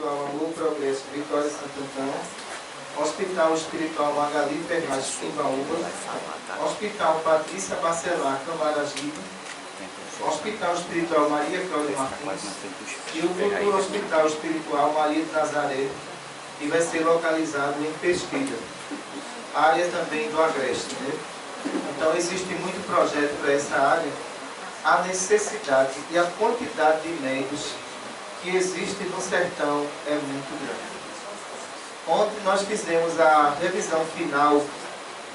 Espiritual Amor Progresso Vitória Santo Antão, Hospital Espiritual Magali Ferraz Timbaúba, Hospital Patrícia Bacelar Camaragibe, Hospital Espiritual Maria Cláudia Martins e o futuro Hospital Espiritual Maria de Nazaré, que vai ser localizado em Pesquisa, área também do Agreste, né? Então existe muito projeto para essa área. A necessidade e a quantidade de médicos que existe no sertão é muito grande. Ontem nós fizemos a revisão final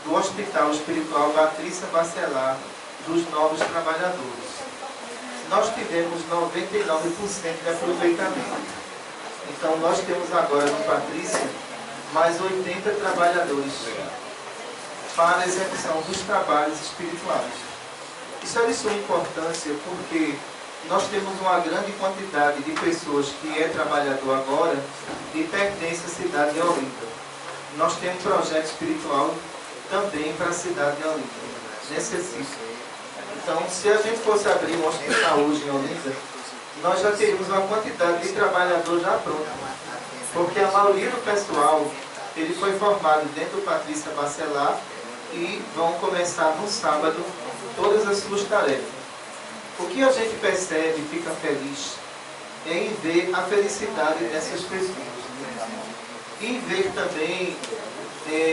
do Hospital Espiritual Patrícia Bacelar dos novos trabalhadores. Nós tivemos 99% de aproveitamento. Então nós temos agora no Patrícia mais 80 trabalhadores para a execução dos trabalhos espirituais. Isso é de suma importância porque nós temos uma grande quantidade de pessoas que é trabalhador agora e pertence à cidade de Olinda. Nós temos projeto espiritual também para a cidade de Olinda. Necessita. Então, se a gente fosse abrir um hospital hoje em Olinda, nós já teríamos uma quantidade de trabalhadores já pronto. Porque a maioria do pessoal, ele foi formado dentro do Patrícia Bacelar e vão começar no sábado todas as suas tarefas. O que a gente percebe e fica feliz é em ver a felicidade dessas pessoas. E em ver também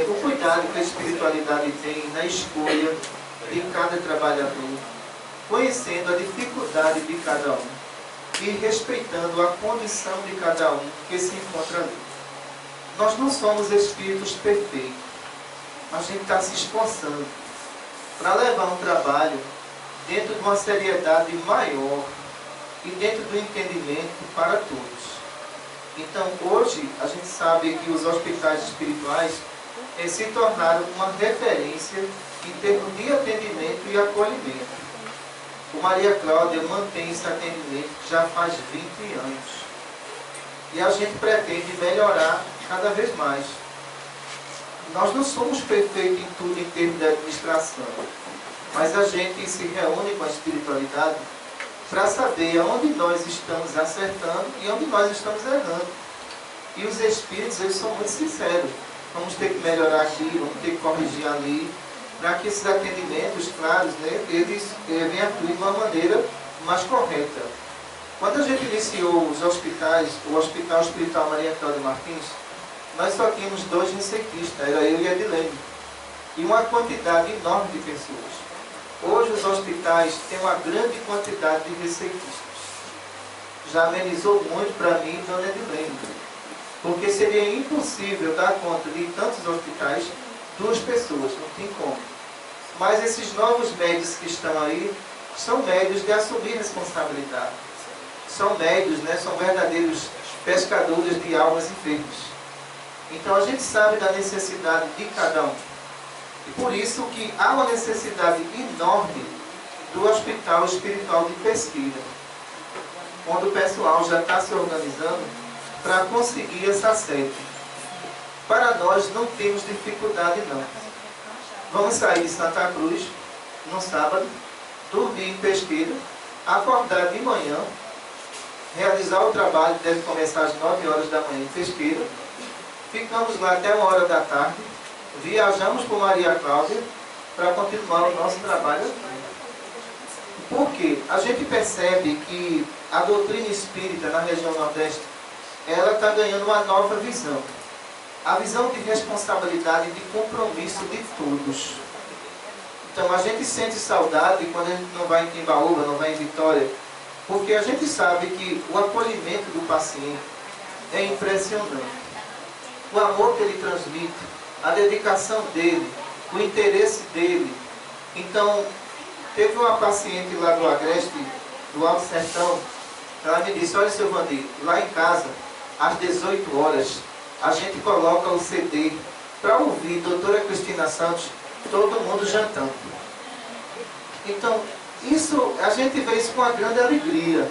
o cuidado que a espiritualidade tem na escolha de cada trabalhador, conhecendo a dificuldade de cada um e respeitando a condição de cada um que se encontra ali. Nós não somos espíritos perfeitos, mas a gente está se esforçando para levar um trabalho dentro de uma seriedade maior e dentro do entendimento para todos. Então, hoje, a gente sabe que os hospitais espirituais se tornaram uma referência em termos de atendimento e acolhimento. O Maria Cláudia mantém esse atendimento já faz 20 anos. E a gente pretende melhorar cada vez mais. Nós não somos perfeitos em tudo em termos de administração, mas a gente se reúne com a espiritualidade para saber aonde nós estamos acertando e onde nós estamos errando. E os espíritos, eles são muito sinceros. Vamos ter que melhorar aqui, vamos ter que corrigir ali, para que esses atendimentos, claros, né, eles venham a fluir de uma maneira mais correta. Quando a gente iniciou os hospitais, o Hospital Espiritual Maria Cláudia Martins, nós só tínhamos 2 recetistas, era eu e a Edilene, e uma quantidade enorme de pessoas. Hoje os hospitais têm uma grande quantidade de recetistas. Já amenizou muito para mim e Dona Edilene, porque seria impossível dar conta de tantos hospitais, 2 pessoas, não tem como. Mas esses novos médios que estão aí, são médios de assumir responsabilidade. São médios, né, são verdadeiros pescadores de almas enfermas. Então a gente sabe da necessidade de cada um. E por isso que há uma necessidade enorme do Hospital Espiritual de Pesquisa, onde o pessoal já está se organizando para conseguir essa sede. Para nós não temos dificuldade não. Vamos sair de Santa Cruz no sábado, dormir em Pesqueira, acordar de manhã, realizar o trabalho, deve começar às 9 horas da manhã em Pesqueira, ficamos lá até 1h da tarde, viajamos para Maria Cláudia para continuar o nosso trabalho. Por quê? A gente percebe que a doutrina espírita na região Nordeste, ela está ganhando uma nova visão. A visão de responsabilidade e de compromisso de todos. Então a gente sente saudade quando a gente não vai em Timbaúba, não vai em Vitória, porque a gente sabe que o acolhimento do paciente é impressionante. O amor que ele transmite, a dedicação dele, o interesse dele. Então, teve uma paciente lá do Agreste, do Alto Sertão, ela me disse, olha, seu Vandir, lá em casa, às 18 horas, a gente coloca o CD para ouvir doutora Cristina Santos, todo mundo jantando. Então, isso, a gente vê isso com uma grande alegria,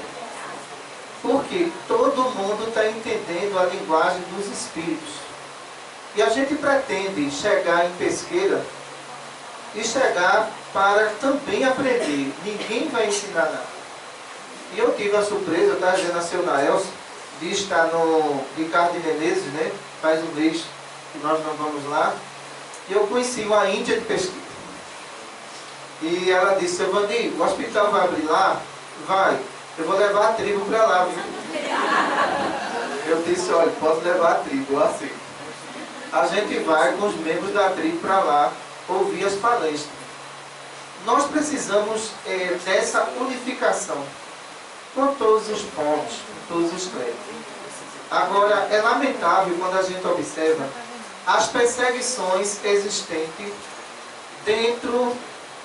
porque todo mundo está entendendo a linguagem dos espíritos. E a gente pretende chegar em Pesqueira e chegar para também aprender. Ninguém vai ensinar nada. E eu tive a surpresa, eu estava dizendo a seu Naelson, de estar no Ricardo de Menezes, né? Faz um mês que nós não vamos lá. E eu conheci uma índia de pesquisa. E ela disse: Evandi, o hospital vai abrir lá? Vai. Eu vou levar a tribo para lá, viu? Eu disse: olha, posso levar a tribo, eu aceito. A gente vai com os membros da tribo para lá ouvir as palestras. Nós precisamos dessa unificação com todos os povos, com todos os clérigos. Agora, é lamentável quando a gente observa as perseguições existentes dentro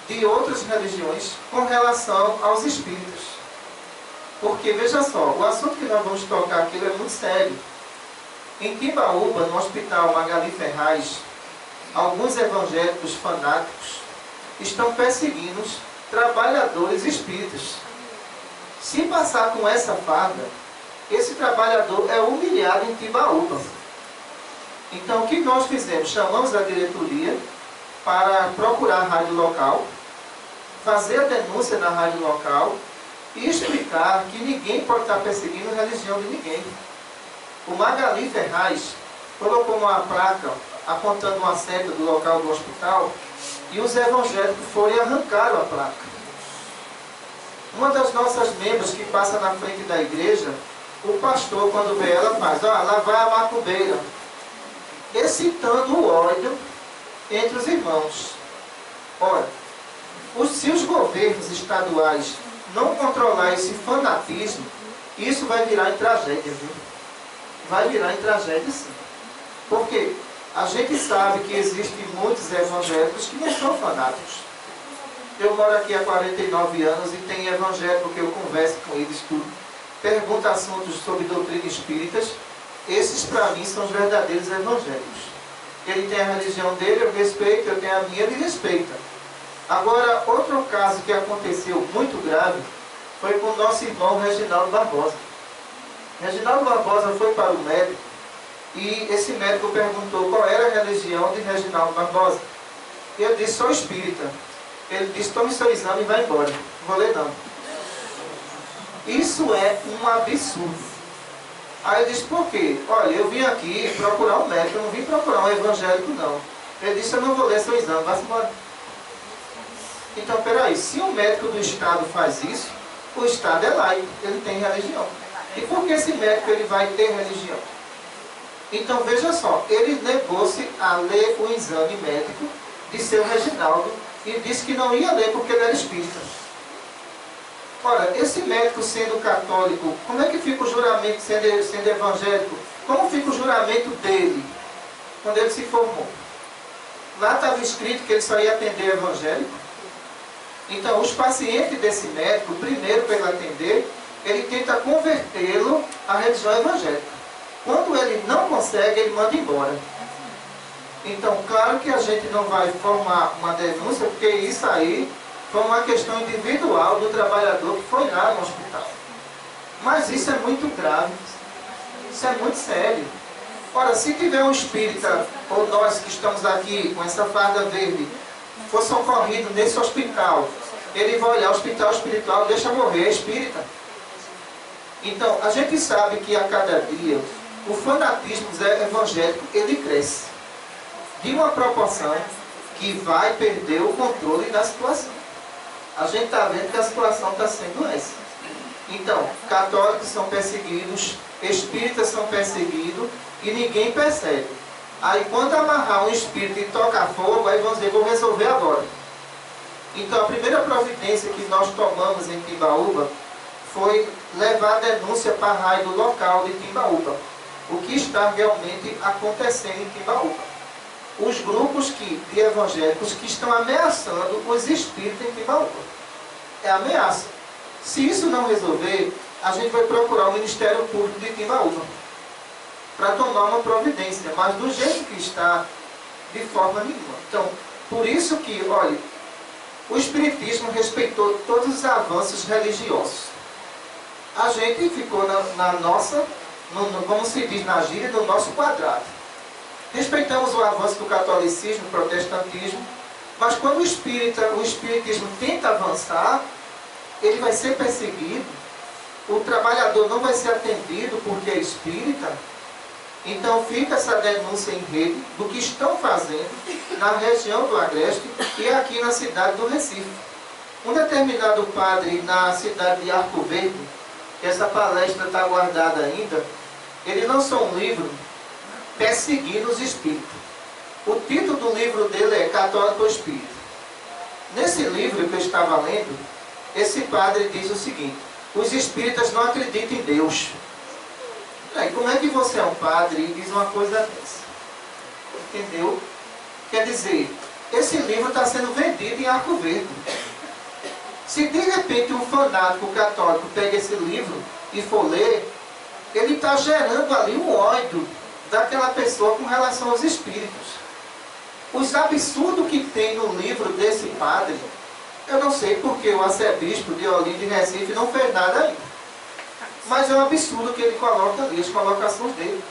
de outras religiões com relação aos espíritos. Porque, veja só, o assunto que nós vamos tocar aqui é muito sério. Em Timbaúba, no Hospital Magali Ferraz, alguns evangélicos fanáticos estão perseguindo trabalhadores espíritas. Se passar com essa farda, esse trabalhador é humilhado em Timbaúba. Então, o que nós fizemos? Chamamos a diretoria para procurar a rádio local, fazer a denúncia na rádio local e explicar que ninguém pode estar perseguindo a religião de ninguém. O Magali Ferraz colocou uma placa apontando uma seta do local do hospital e os evangélicos foram e arrancaram a placa. Uma das nossas membros que passa na frente da igreja, o pastor, quando vê ela, faz: ó, lá vai a macumbeira, excitando o ódio entre os irmãos. Ora, se os governos estaduais não controlar esse fanatismo, isso vai virar em tragédia, viu? Vai virar em tragédia, sim. Porque a gente sabe que existem muitos evangélicos que não são fanáticos. Eu moro aqui há 49 anos e tem evangélico que eu converso com eles tudo, pergunto assuntos sobre doutrina espíritas. Esses, para mim, são os verdadeiros evangélicos. Ele tem a religião dele, eu respeito, eu tenho a minha, ele respeita. Agora, outro caso que aconteceu muito grave foi com o nosso irmão Reginaldo Barbosa. Reginaldo Barbosa foi para o médico e esse médico perguntou qual era a religião de Reginaldo Barbosa. Eu disse: sou espírita. Ele disse: tome seu exame e vai embora. Não vou ler não. Isso é um absurdo. Aí eu disse: por quê? Olha, eu vim aqui procurar um médico, eu não vim procurar um evangélico não. Ele disse: eu não vou ler seu exame, vá-se embora. Então, peraí, se o médico do Estado faz isso, o Estado é laico, ele tem religião. E por que esse médico ele vai ter religião? Então, veja só, ele negou-se a ler o exame médico de seu Reginaldo e disse que não ia ler porque ele era espírita. Ora, esse médico sendo católico, como é que fica o juramento sendo evangélico? Como fica o juramento dele quando ele se formou? Lá estava escrito que ele só ia atender evangélico. Então, os pacientes desse médico, primeiro para ele atender, ele tenta convertê-lo à religião evangélica. Quando ele não consegue, ele manda embora. Então, claro que a gente não vai formar uma denúncia, porque isso aí foi uma questão individual do trabalhador que foi lá no hospital. Mas isso é muito grave. Isso é muito sério. Ora, se tiver um espírita, ou nós que estamos aqui com essa farda verde, for socorrido nesse hospital, ele vai olhar o hospital espiritual, deixa morrer, é espírita. Então, a gente sabe que a cada dia o fanatismo evangélico, ele cresce de uma proporção que vai perder o controle da situação. A gente está vendo que a situação está sendo essa. Então, católicos são perseguidos, espíritas são perseguidos e ninguém percebe. Aí quando amarrar um espírito e tocar fogo, aí vão dizer: vou resolver agora. Então a primeira providência que nós tomamos em Timbaúba foi levar a denúncia para a rádio local de Timbaúba. O que está realmente acontecendo em Timbaúba. Os grupos de evangélicos que estão ameaçando os espíritos em Timbaúba. É ameaça. Se isso não resolver, a gente vai procurar o Ministério Público de Timbaúba para tomar uma providência, mas do jeito que está, de forma nenhuma. Então, por isso que, olha, o Espiritismo respeitou todos os avanços religiosos. A gente ficou na nossa, como se diz na gíria, no nosso quadrado. Respeitamos o avanço do catolicismo, do protestantismo, mas quando o espiritismo tenta avançar, ele vai ser perseguido o trabalhador não vai ser atendido porque é espírita. Então fica essa denúncia em rede do que estão fazendo na região do Agreste e aqui na cidade do Recife. Um determinado padre na cidade de Arco Verde, essa palestra está guardada ainda, ele lançou um livro, Perseguindo os Espíritos. O título do livro dele é Católico ou Espírita. Nesse livro que eu estava lendo, esse padre diz o seguinte: os espíritas não acreditam em Deus. E como é que você é um padre e diz uma coisa dessa? Entendeu? Quer dizer, esse livro está sendo vendido em Arco Verde. Se de repente um fanático católico pega esse livro e for ler, ele está gerando ali um ódio daquela pessoa com relação aos espíritos. Os absurdos que tem no livro desse padre, eu não sei porque o arcebispo de Olinda e Recife não fez nada ainda. Mas é um absurdo que ele coloca ali, as colocações dele.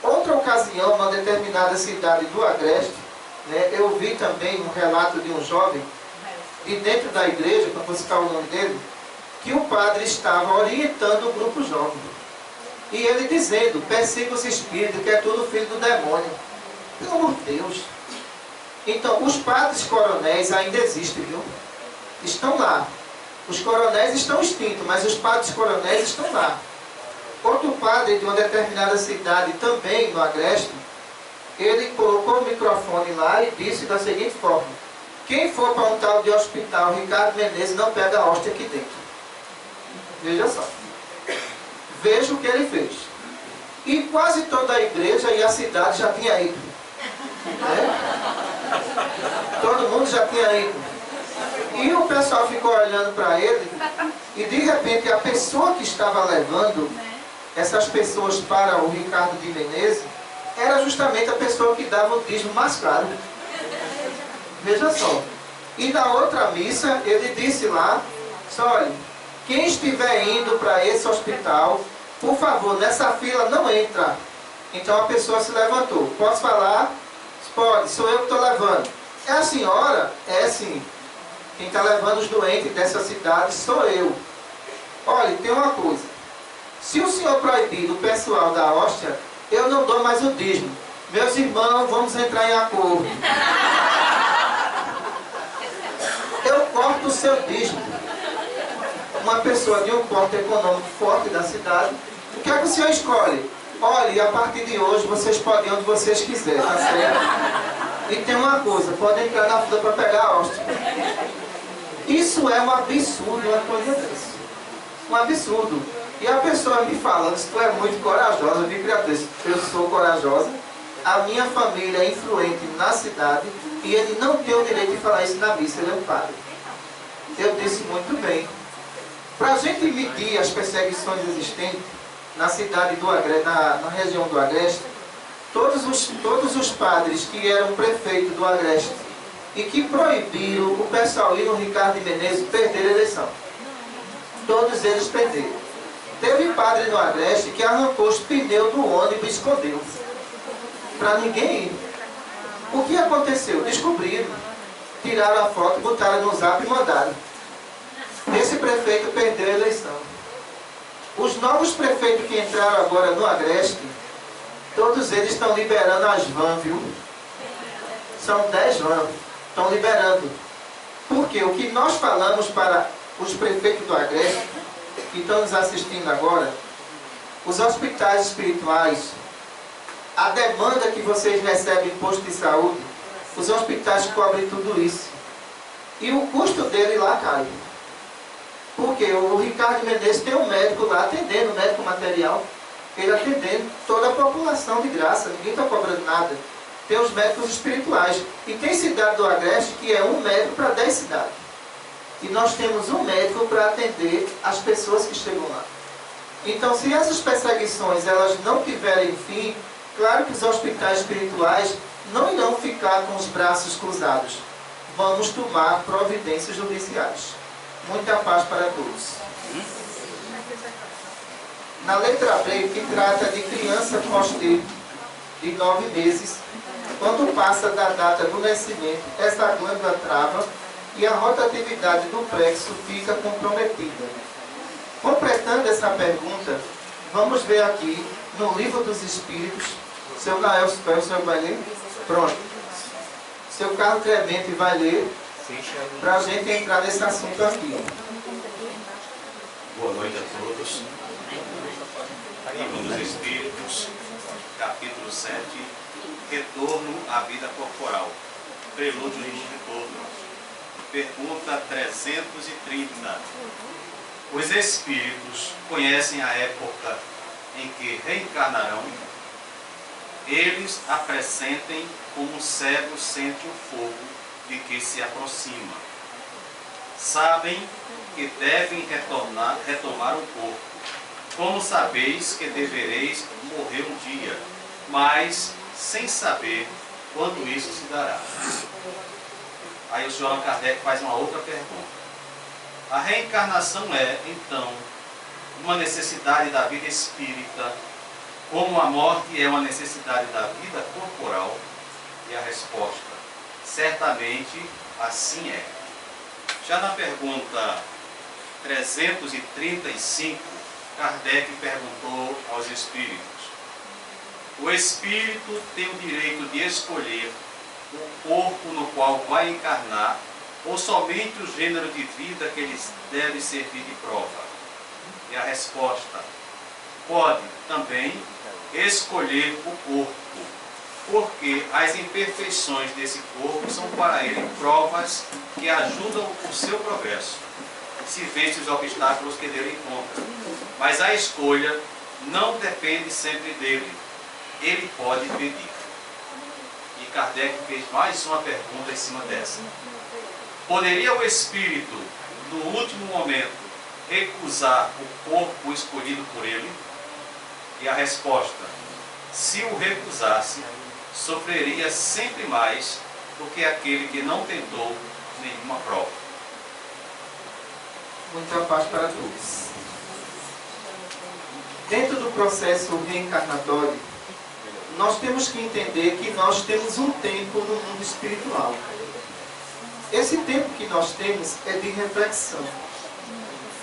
Outra ocasião, numa determinada cidade do Agreste, né, eu vi também um relato de um jovem, de dentro da igreja, para você citar o nome dele, que o padre estava orientando o grupo jovem. E ele dizendo, persiga os espíritos, que é tudo filho do demônio. Pelo amor de Deus. Então, os padres coronéis ainda existem, viu? Estão lá. Os coronéis estão extintos, mas os padres coronéis estão lá. Outro padre de uma determinada cidade, também no Agreste, ele colocou o microfone lá e disse da seguinte forma: quem for para um tal de hospital Ricardo Menezes não pega a hóstia aqui dentro. Veja só. Veja o que ele fez. E quase toda a igreja e a cidade já tinha ido. Todo mundo já tinha ido. E o pessoal ficou olhando para ele, e de repente a pessoa que estava levando essas pessoas para o Ricardo de Menezes era justamente a pessoa que dava o dízimo mais caro. Veja só. E na outra missa ele disse lá, olha, quem estiver indo para esse hospital, por favor, nessa fila não entra. Então a pessoa se levantou. Posso falar? Pode, sou eu que estou levando. É a senhora? É sim. Quem está levando os doentes dessa cidade sou eu. Olha, tem uma coisa. Se o senhor proibir o pessoal da hóstia, eu não dou mais o dízimo. Meus irmãos, vamos entrar em acordo. Eu corto o seu dízimo. Uma pessoa de um porte econômico forte da cidade, o que é que o senhor escolhe? Olha, a partir de hoje vocês podem ir onde vocês quiserem, tá certo? E tem uma coisa, podem entrar na fila para pegar a hóstia. Isso é um absurdo, uma coisa dessa. Um absurdo. E a pessoa me fala, tu é muito corajosa, viu, criatura? Eu sou corajosa, a minha família é influente na cidade e ele não tem o direito de falar isso na missa, ele é um padre. Eu disse muito bem. Para a gente medir as perseguições existentes na cidade do Agreste, na região do Agreste, todos os padres que eram prefeitos do Agreste e que proibiram o pessoal ir no Ricardo de Menezes perderam a eleição. Todos eles perderam. Teve padre no Agreste que arrancou os pneus do ônibus e escondeu. Para ninguém ir. O que aconteceu? Descobriram. Tiraram a foto, botaram no zap e mandaram. Esse prefeito perdeu a eleição. Os novos prefeitos que entraram agora no Agreste, todos eles estão liberando as vans, viu? São 10 vans. Estão liberando. Porque o que nós falamos para os prefeitos do Agreste, que estão nos assistindo agora, os hospitais espirituais, a demanda que vocês recebem em posto de saúde, os hospitais cobrem tudo isso. E o custo dele lá cai. Porque o Ricardo Menezes tem um médico lá atendendo, um médico material, ele atendendo toda a população de graça, ninguém está cobrando nada. Tem os médicos espirituais. E tem cidade do Agreste que é um médico para 10 cidades. E nós temos um médico para atender as pessoas que chegam lá. Então, se essas perseguições elas não tiverem fim, claro que os hospitais espirituais não irão ficar com os braços cruzados. Vamos tomar providências judiciais. Muita paz para todos. Na letra B, que trata de criança posteiro de 9 meses, quando passa da data do nascimento, essa glândula trava e a rotatividade do plexo fica comprometida. Completando essa pergunta, vamos ver aqui no Livro dos Espíritos. Seu Nael, o senhor vai ler? Pronto. Seu Carlos Clemente vai ler para a gente entrar nesse assunto aqui. Boa noite a todos. Livro dos Espíritos, capítulo 7, Retorno à vida corporal. Prelúdio do retorno. Pergunta 330. Os Espíritos conhecem a época em que reencarnarão? Eles a pressentem como o cego sente o fogo de que se aproxima. Sabem que devem retomar o corpo. Como sabeis que devereis morrer um dia, mas sem saber quando isso se dará? Aí o senhor Allan Kardec faz uma outra pergunta. A reencarnação é, então, uma necessidade da vida espírita, como a morte é uma necessidade da vida corporal? E a resposta, certamente assim é. Já na pergunta 335, Kardec perguntou aos espíritos: o espírito tem o direito de escolher o corpo no qual vai encarnar, ou somente o gênero de vida que lhes deve servir de prova? E a resposta, pode também escolher o corpo, porque as imperfeições desse corpo são para ele provas que ajudam o seu progresso, se vence os obstáculos que dele encontra. Mas a escolha não depende sempre dele, ele pode pedir. E Kardec fez mais uma pergunta em cima dessa. Poderia o espírito, no último momento, recusar o corpo escolhido por ele? E a resposta, se o recusasse, sofreria sempre mais do que aquele que não tentou nenhuma prova. Muita paz para todos. Dentro do processo reencarnatório, nós temos que entender que nós temos um tempo no mundo espiritual. Esse tempo que nós temos é de reflexão.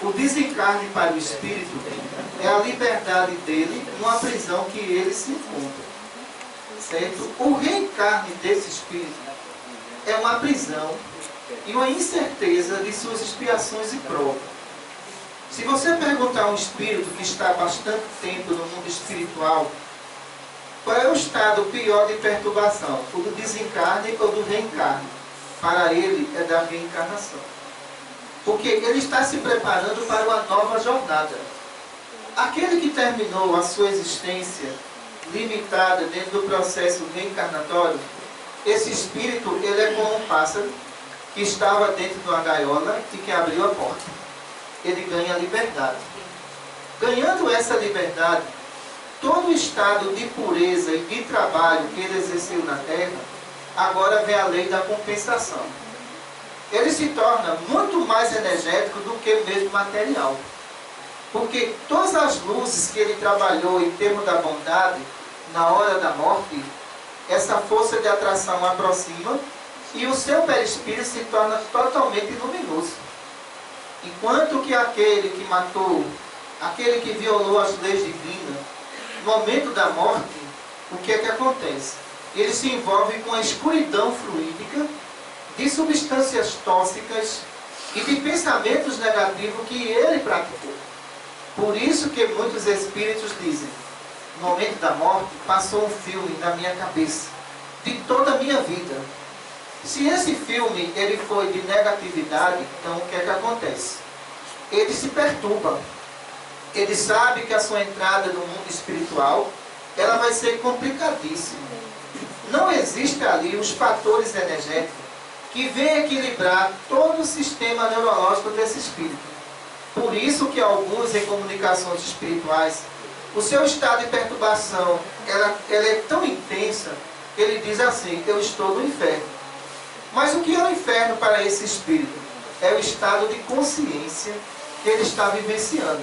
O desencarne para o espírito é a liberdade dele numa prisão que ele se encontra. Certo? O reencarne desse espírito é uma prisão e uma incerteza de suas expiações e provas. Se você perguntar a um espírito que está há bastante tempo no mundo espiritual, qual é o estado pior de perturbação? O do desencarne ou do reencarne? Para ele é da reencarnação. Porque ele está se preparando para uma nova jornada. Aquele que terminou a sua existência limitada dentro do processo reencarnatório, esse espírito, ele é como um pássaro que estava dentro de uma gaiola e que abriu a porta. Ele ganha liberdade. Ganhando essa liberdade, todo o estado de pureza e de trabalho que ele exerceu na Terra, agora vem a lei da compensação. Ele se torna muito mais energético do que mesmo material. Porque todas as luzes que ele trabalhou em termos da bondade, na hora da morte, essa força de atração aproxima e o seu perispírito se torna totalmente luminoso. Enquanto que aquele que matou, aquele que violou as leis divinas, no momento da morte, o que é que acontece? Ele se envolve com a escuridão fluídica de substâncias tóxicas e de pensamentos negativos que ele praticou. Por isso que muitos espíritos dizem, no momento da morte, passou um filme na minha cabeça, de toda a minha vida. Se esse filme ele foi de negatividade, então o que é que acontece? Ele se perturba. Ele sabe que a sua entrada no mundo espiritual, ela vai ser complicadíssima. Não existe ali os fatores energéticos que vêm equilibrar todo o sistema neurológico desse espírito. Por isso que alguns em comunicações espirituais, o seu estado de perturbação, ela é tão intensa, que ele diz assim, eu estou no inferno. Mas o que é o inferno para esse espírito? É o estado de consciência que ele está vivenciando.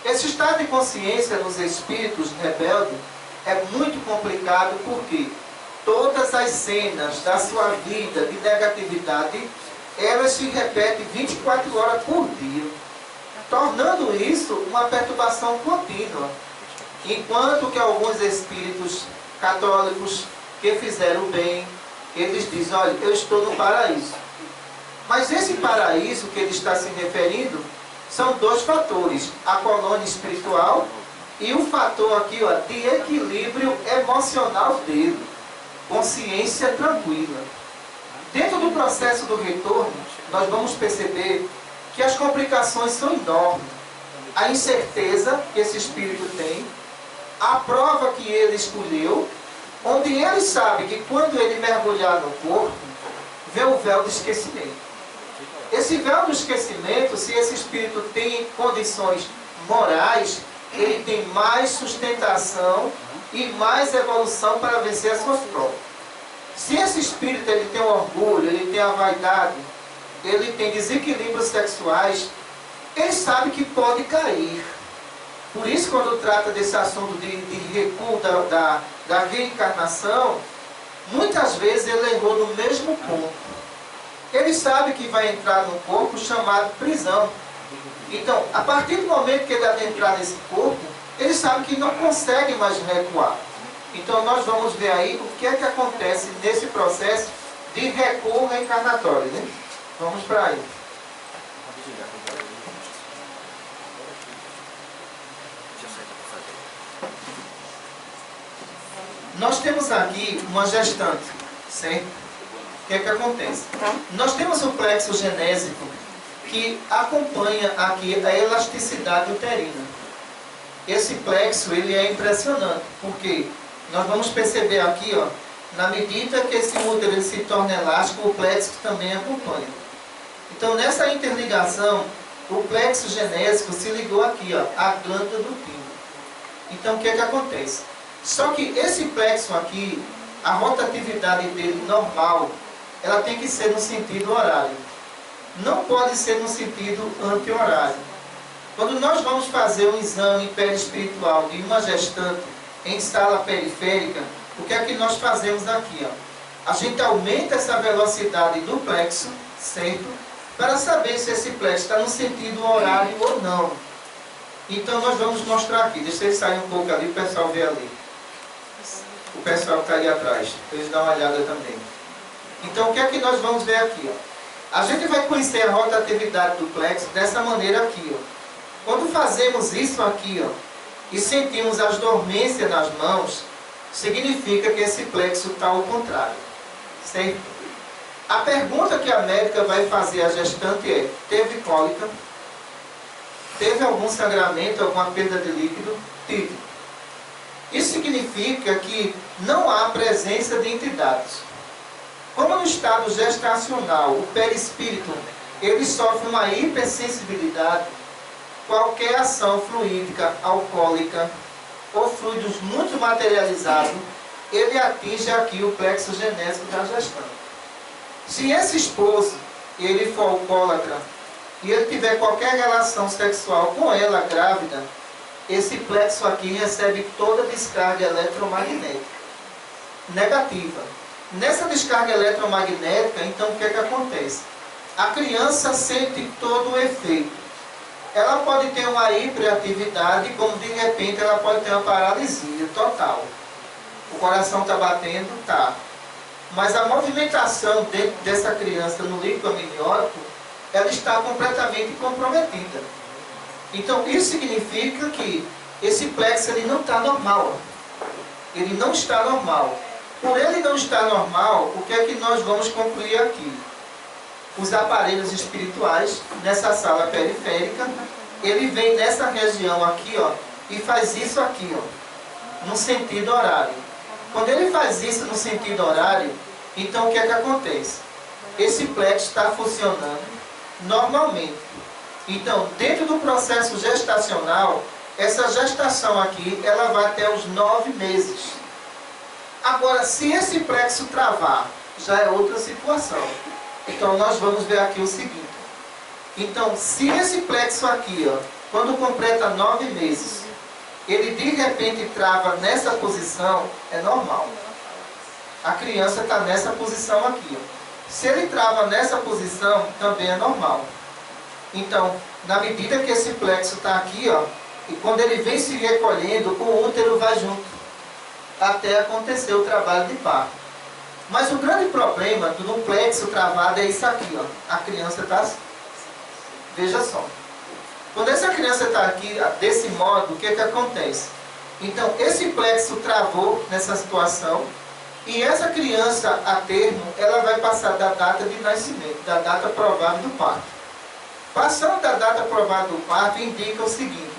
Esse estado de consciência nos espíritos rebeldes é muito complicado porque todas as cenas da sua vida de negatividade, elas se repetem 24 horas por dia. tornando isso uma perturbação contínua. Enquanto que alguns espíritos católicos que fizeram bem, eles dizem, olha, eu estou no paraíso. Mas esse paraíso que ele está se referindo são dois fatores, a colônia espiritual e o fator aqui, ó, de equilíbrio emocional dele, consciência tranquila. Dentro do processo do retorno, nós vamos perceber que as complicações são enormes. A incerteza que esse espírito tem, a prova que ele escolheu, onde ele sabe que quando ele mergulhar no corpo, vê o véu do esquecimento. Esse véu do esquecimento, se esse espírito tem condições morais, ele tem mais sustentação e mais evolução para vencer as suas provas. Se esse espírito ele tem orgulho, ele tem a vaidade, ele tem desequilíbrios sexuais, ele sabe que pode cair. Por isso, quando trata desse assunto de recuo da reencarnação, muitas vezes ele errou no mesmo ponto. Ele sabe que vai entrar num corpo chamado prisão. Então, a partir do momento que ele adentrar nesse corpo, ele sabe que não consegue mais recuar. Então, nós vamos ver aí o que é que acontece nesse processo de recuo reencarnatório, né? Vamos para aí. Nós temos aqui uma gestante, certo? O que é que acontece? Nós temos o plexo genésico que acompanha aqui a elasticidade uterina. Esse plexo ele é impressionante, porque nós vamos perceber aqui, ó, na medida que esse útero se torna elástico, o plexo também acompanha. Então, nessa interligação, o plexo genésico se ligou aqui, ó, à glândula do pingo. Então, o que é que acontece? Só que esse plexo aqui, a rotatividade dele normal, ela tem que ser no sentido horário. Não pode ser no sentido anti-horário. Quando nós vamos fazer um exame perispiritual de uma gestante em sala periférica, o que é que nós fazemos aqui? Ó? A gente aumenta essa velocidade do plexo, certo? Para saber se esse plexo está no sentido horário ou não. Então nós vamos mostrar aqui. Deixa eu sair um pouco ali, o pessoal vê ali. O pessoal que está ali atrás, eles dão uma olhada também. Então o que é que nós vamos ver aqui? Ó? A gente vai conhecer a rotatividade do plexo dessa maneira aqui. Ó. Quando fazemos isso aqui, ó, e sentimos as dormências nas mãos, significa que esse plexo está ao contrário. Certo? A pergunta que a médica vai fazer à gestante é: teve cólica? Teve algum sangramento, alguma perda de líquido? Tive. Isso significa que não há presença de entidades. Como no estado gestacional, o perispírito ele sofre uma hipersensibilidade, qualquer ação fluídica, alcoólica ou fluidos muito materializados, ele atinge aqui o plexo genésico da gestante. Se esse esposo ele for alcoólatra e ele tiver qualquer relação sexual com ela grávida, esse plexo aqui recebe toda a descarga eletromagnética negativa. Nessa descarga eletromagnética, então o que é que acontece? A criança sente todo o efeito. Ela pode ter uma hiperatividade, como de repente ela pode ter uma paralisia total. O coração está batendo, tá. Mas a movimentação dentro dessa criança no líquido amniótico, ela está completamente comprometida. Então isso significa que esse plexo ele não está normal. Ele não está normal. Por ele não estar normal, o que é que nós vamos concluir aqui? Os aparelhos espirituais, nessa sala periférica, ele vem nessa região aqui, ó, e faz isso aqui, ó, no sentido horário. Quando ele faz isso no sentido horário, então o que é que acontece? Esse plexo está funcionando normalmente. Então, dentro do processo gestacional, essa gestação aqui, ela vai até os 9 meses. Agora, se esse plexo travar, já é outra situação. Então, nós vamos ver aqui o seguinte. Então, se esse plexo aqui, ó, quando completa 9 meses, ele de repente trava nessa posição, é normal. A criança está nessa posição aqui. Ó. Se ele trava nessa posição, também é normal. Então, na medida que esse plexo está aqui, ó, e quando ele vem se recolhendo, o útero vai junto, até acontecer o trabalho de parto. Mas o grande problema do plexo travado é isso aqui, ó. A criança está assim. Veja só. Quando essa criança está aqui, desse modo, o que acontece? Então, esse plexo travou nessa situação, e essa criança, a termo, ela vai passar da data de nascimento, da data provável do parto. Passando da data provável do parto, indica o seguinte: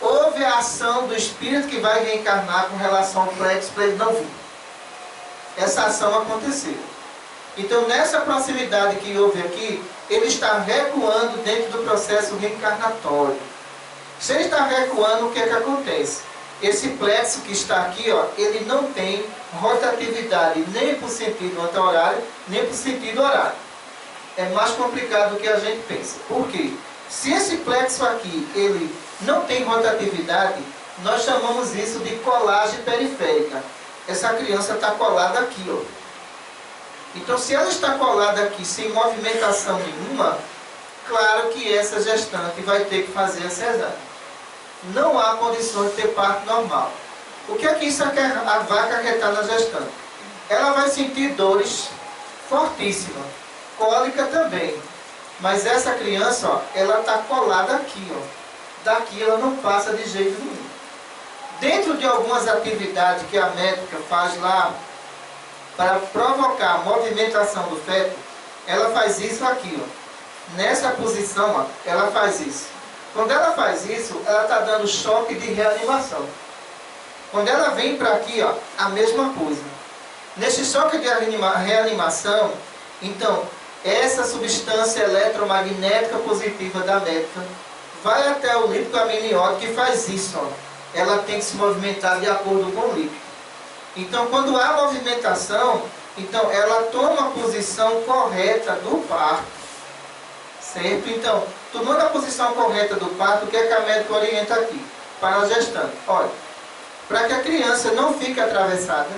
houve a ação do espírito que vai reencarnar com relação ao plexo para ele não vir. Essa ação aconteceu. Então, nessa proximidade que houve aqui, ele está recuando dentro do processo reencarnatório. Se ele está recuando, o que acontece? Esse plexo que está aqui, ó, ele não tem rotatividade nem para o sentido anti-horário, nem para o sentido horário. É mais complicado do que a gente pensa. Por quê? Se esse plexo aqui, ele não tem rotatividade, nós chamamos isso de colagem periférica. Essa criança está colada aqui, ó. Então, se ela está colada aqui sem movimentação nenhuma, claro que essa gestante vai ter que fazer a cesárea. Não há condições de ter parto normal. O que é que isso vai acarretar na gestante? Ela vai sentir dores fortíssimas, cólica também. Mas essa criança, ó, ela está colada aqui, ó. Daqui ela não passa de jeito nenhum. Dentro de algumas atividades que a médica faz lá para provocar a movimentação do feto, ela faz isso aqui, ó. Nessa posição, ó, ela faz isso. Quando ela faz isso, ela está dando choque de reanimação. Quando ela vem para aqui, ó, a mesma coisa. Nesse choque de reanimação, então, essa substância eletromagnética positiva da médica vai até o líquido amniótico que faz isso, ó. Ela tem que se movimentar de acordo com o líquido. Então, quando há movimentação, então ela toma a posição correta do parto. Certo? Então, tomando a posição correta do parto, o que é que a médica orienta aqui? Para a gestante. Olha, para que a criança não fique atravessada,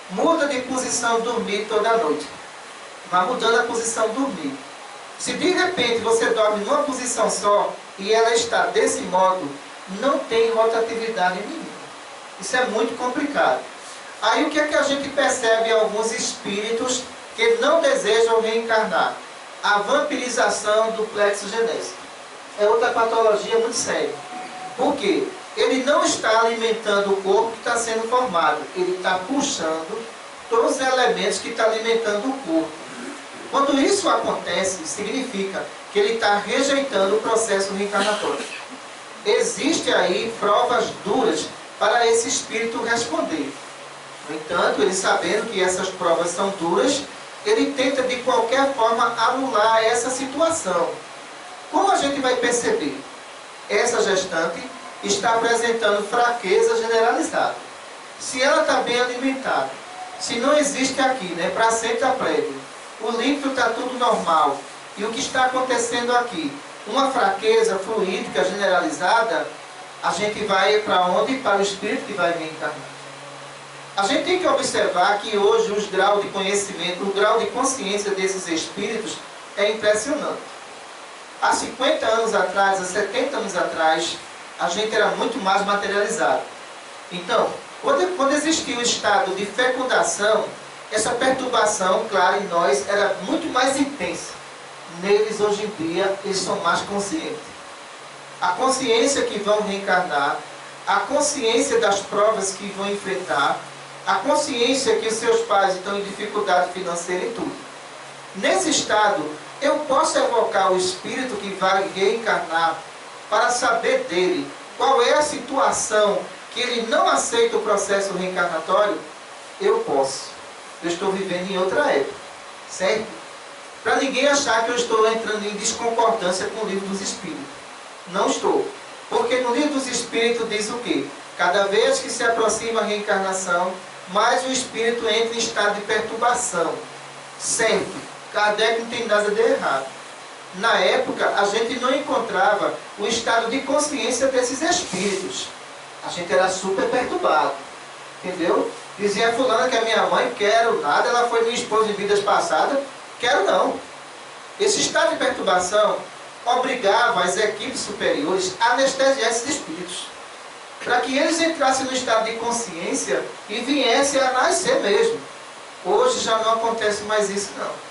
muda de posição dormir toda noite. Vai mudando a posição dormir. Se de repente você dorme numa posição só e ela está desse modo, não tem rotatividade nenhuma. Isso é muito complicado. Aí o que é que a gente percebe em alguns espíritos que não desejam reencarnar? A vampirização do plexo genésico. É outra patologia muito séria. Por quê? Ele não está alimentando o corpo que está sendo formado. Ele está puxando todos os elementos que estão alimentando o corpo. Quando isso acontece, significa que ele está rejeitando o processo reencarnatório. Existem aí provas duras para esse espírito responder. No entanto, ele sabendo que essas provas são duras, ele tenta de qualquer forma anular essa situação. Como a gente vai perceber? Essa gestante está apresentando fraqueza generalizada. Se ela está bem alimentada, se não existe aqui, né, placenta prévia, o líquido está tudo normal, e o que está acontecendo aqui? Uma fraqueza fluídica generalizada, a gente vai para onde? Para o espírito que vai reencarnar. A gente tem que observar que hoje os graus de conhecimento, o grau de consciência desses espíritos é impressionante. Há 50 anos atrás, há 70 anos atrás, a gente era muito mais materializado. Então, quando existia o estado de fecundação, essa perturbação, claro, em nós era muito mais intensa. Neles, hoje em dia, eles são mais conscientes. A consciência que vão reencarnar, a consciência das provas que vão enfrentar, a consciência que os seus pais estão em dificuldade financeira e tudo. Nesse estado, eu posso evocar o espírito que vai reencarnar para saber dele qual é a situação que ele não aceita o processo reencarnatório. Eu posso. Eu estou vivendo em outra época. Certo? Para ninguém achar que eu estou entrando em desconcordância com o livro dos espíritos. Não estou. Porque no livro dos espíritos diz o quê? Cada vez que se aproxima a reencarnação, mais o espírito entra em estado de perturbação. Certo? Kardec não tem nada de errado. Na época, a gente não encontrava o estado de consciência desses espíritos. A gente era super perturbado. Entendeu? Dizia a fulana que a minha mãe, quero nada, ela foi minha esposa em vidas passadas, quero não. Esse estado de perturbação, obrigava as equipes superiores a anestesiar esses espíritos, para que eles entrassem no estado de consciência e viessem a nascer mesmo. Hoje já não acontece mais isso, não.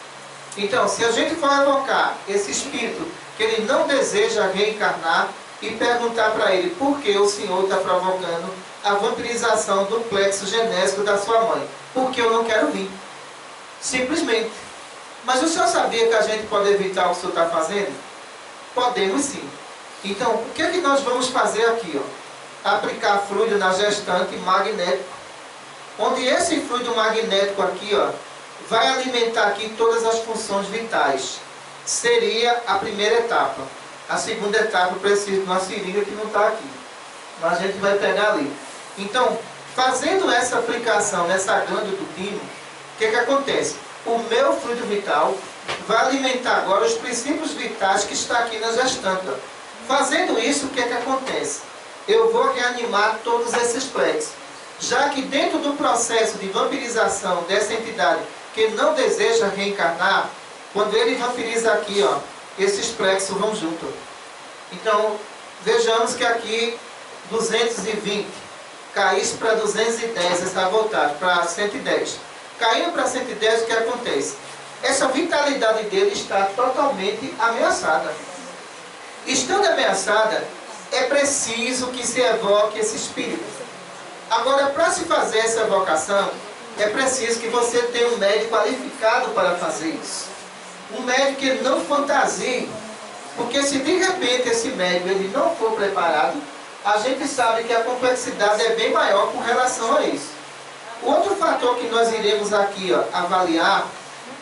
Então, se a gente for evocar esse espírito que ele não deseja reencarnar e perguntar para ele por que o senhor está provocando a vampirização do plexo genésico da sua mãe, porque eu não quero vir. Simplesmente. Mas o senhor sabia que a gente pode evitar o que o senhor está fazendo? Podemos sim. Então, o que é que nós vamos fazer aqui? Aplicar fluido na gestante magnético, onde esse fluido magnético aqui, vai alimentar aqui todas as funções vitais. Seria a primeira etapa. A segunda etapa eu preciso de uma seringa que não está aqui, mas a gente vai pegar ali. Então, fazendo essa aplicação nessa glândula do timo, o que acontece? O meu fluido vital vai alimentar agora os princípios vitais que está aqui na gestante. Fazendo isso, o que acontece? Eu vou reanimar todos esses plexos. Já que dentro do processo de vampirização dessa entidade que não deseja reencarnar, quando ele vampiriza aqui, esses plexos vão junto. Então, vejamos que aqui 220 caísse para 210, está voltado para 110. Caindo para 110, o que acontece? Essa vitalidade dele está totalmente ameaçada. Estando ameaçada, é preciso que se evoque esse espírito. Agora, para se fazer essa evocação, é preciso que você tenha um médico qualificado para fazer isso. Um médico que não fantasie, porque se de repente esse médico ele não for preparado, a gente sabe que a complexidade é bem maior com relação a isso. O outro fator que nós iremos aqui avaliar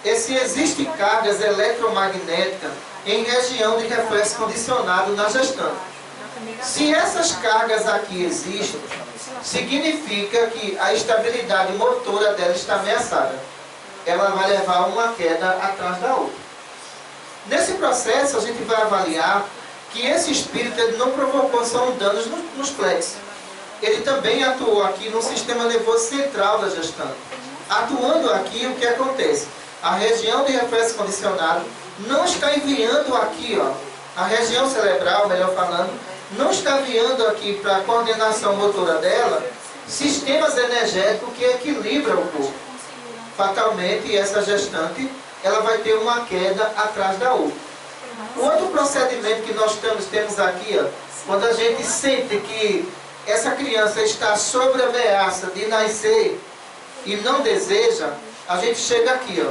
é se existem cargas eletromagnéticas em região de reflexo condicionado na gestante. Se essas cargas aqui existem, significa que a estabilidade motora dela está ameaçada. Ela vai levar uma queda atrás da outra. Nesse processo, a gente vai avaliar que esse espírito ele não provocou só danos nos plexos. Ele também atuou aqui no sistema nervoso central da gestante. Atuando aqui, o que acontece? A região de reflexo condicionado não está enviando aqui, a região cerebral, melhor falando, não está enviando aqui para a coordenação motora dela sistemas energéticos que equilibram o corpo. Fatalmente, essa gestante ela vai ter uma queda atrás da outra. O outro procedimento que nós temos aqui, quando a gente sente que essa criança está sob ameaça de nascer e não deseja, a gente chega aqui,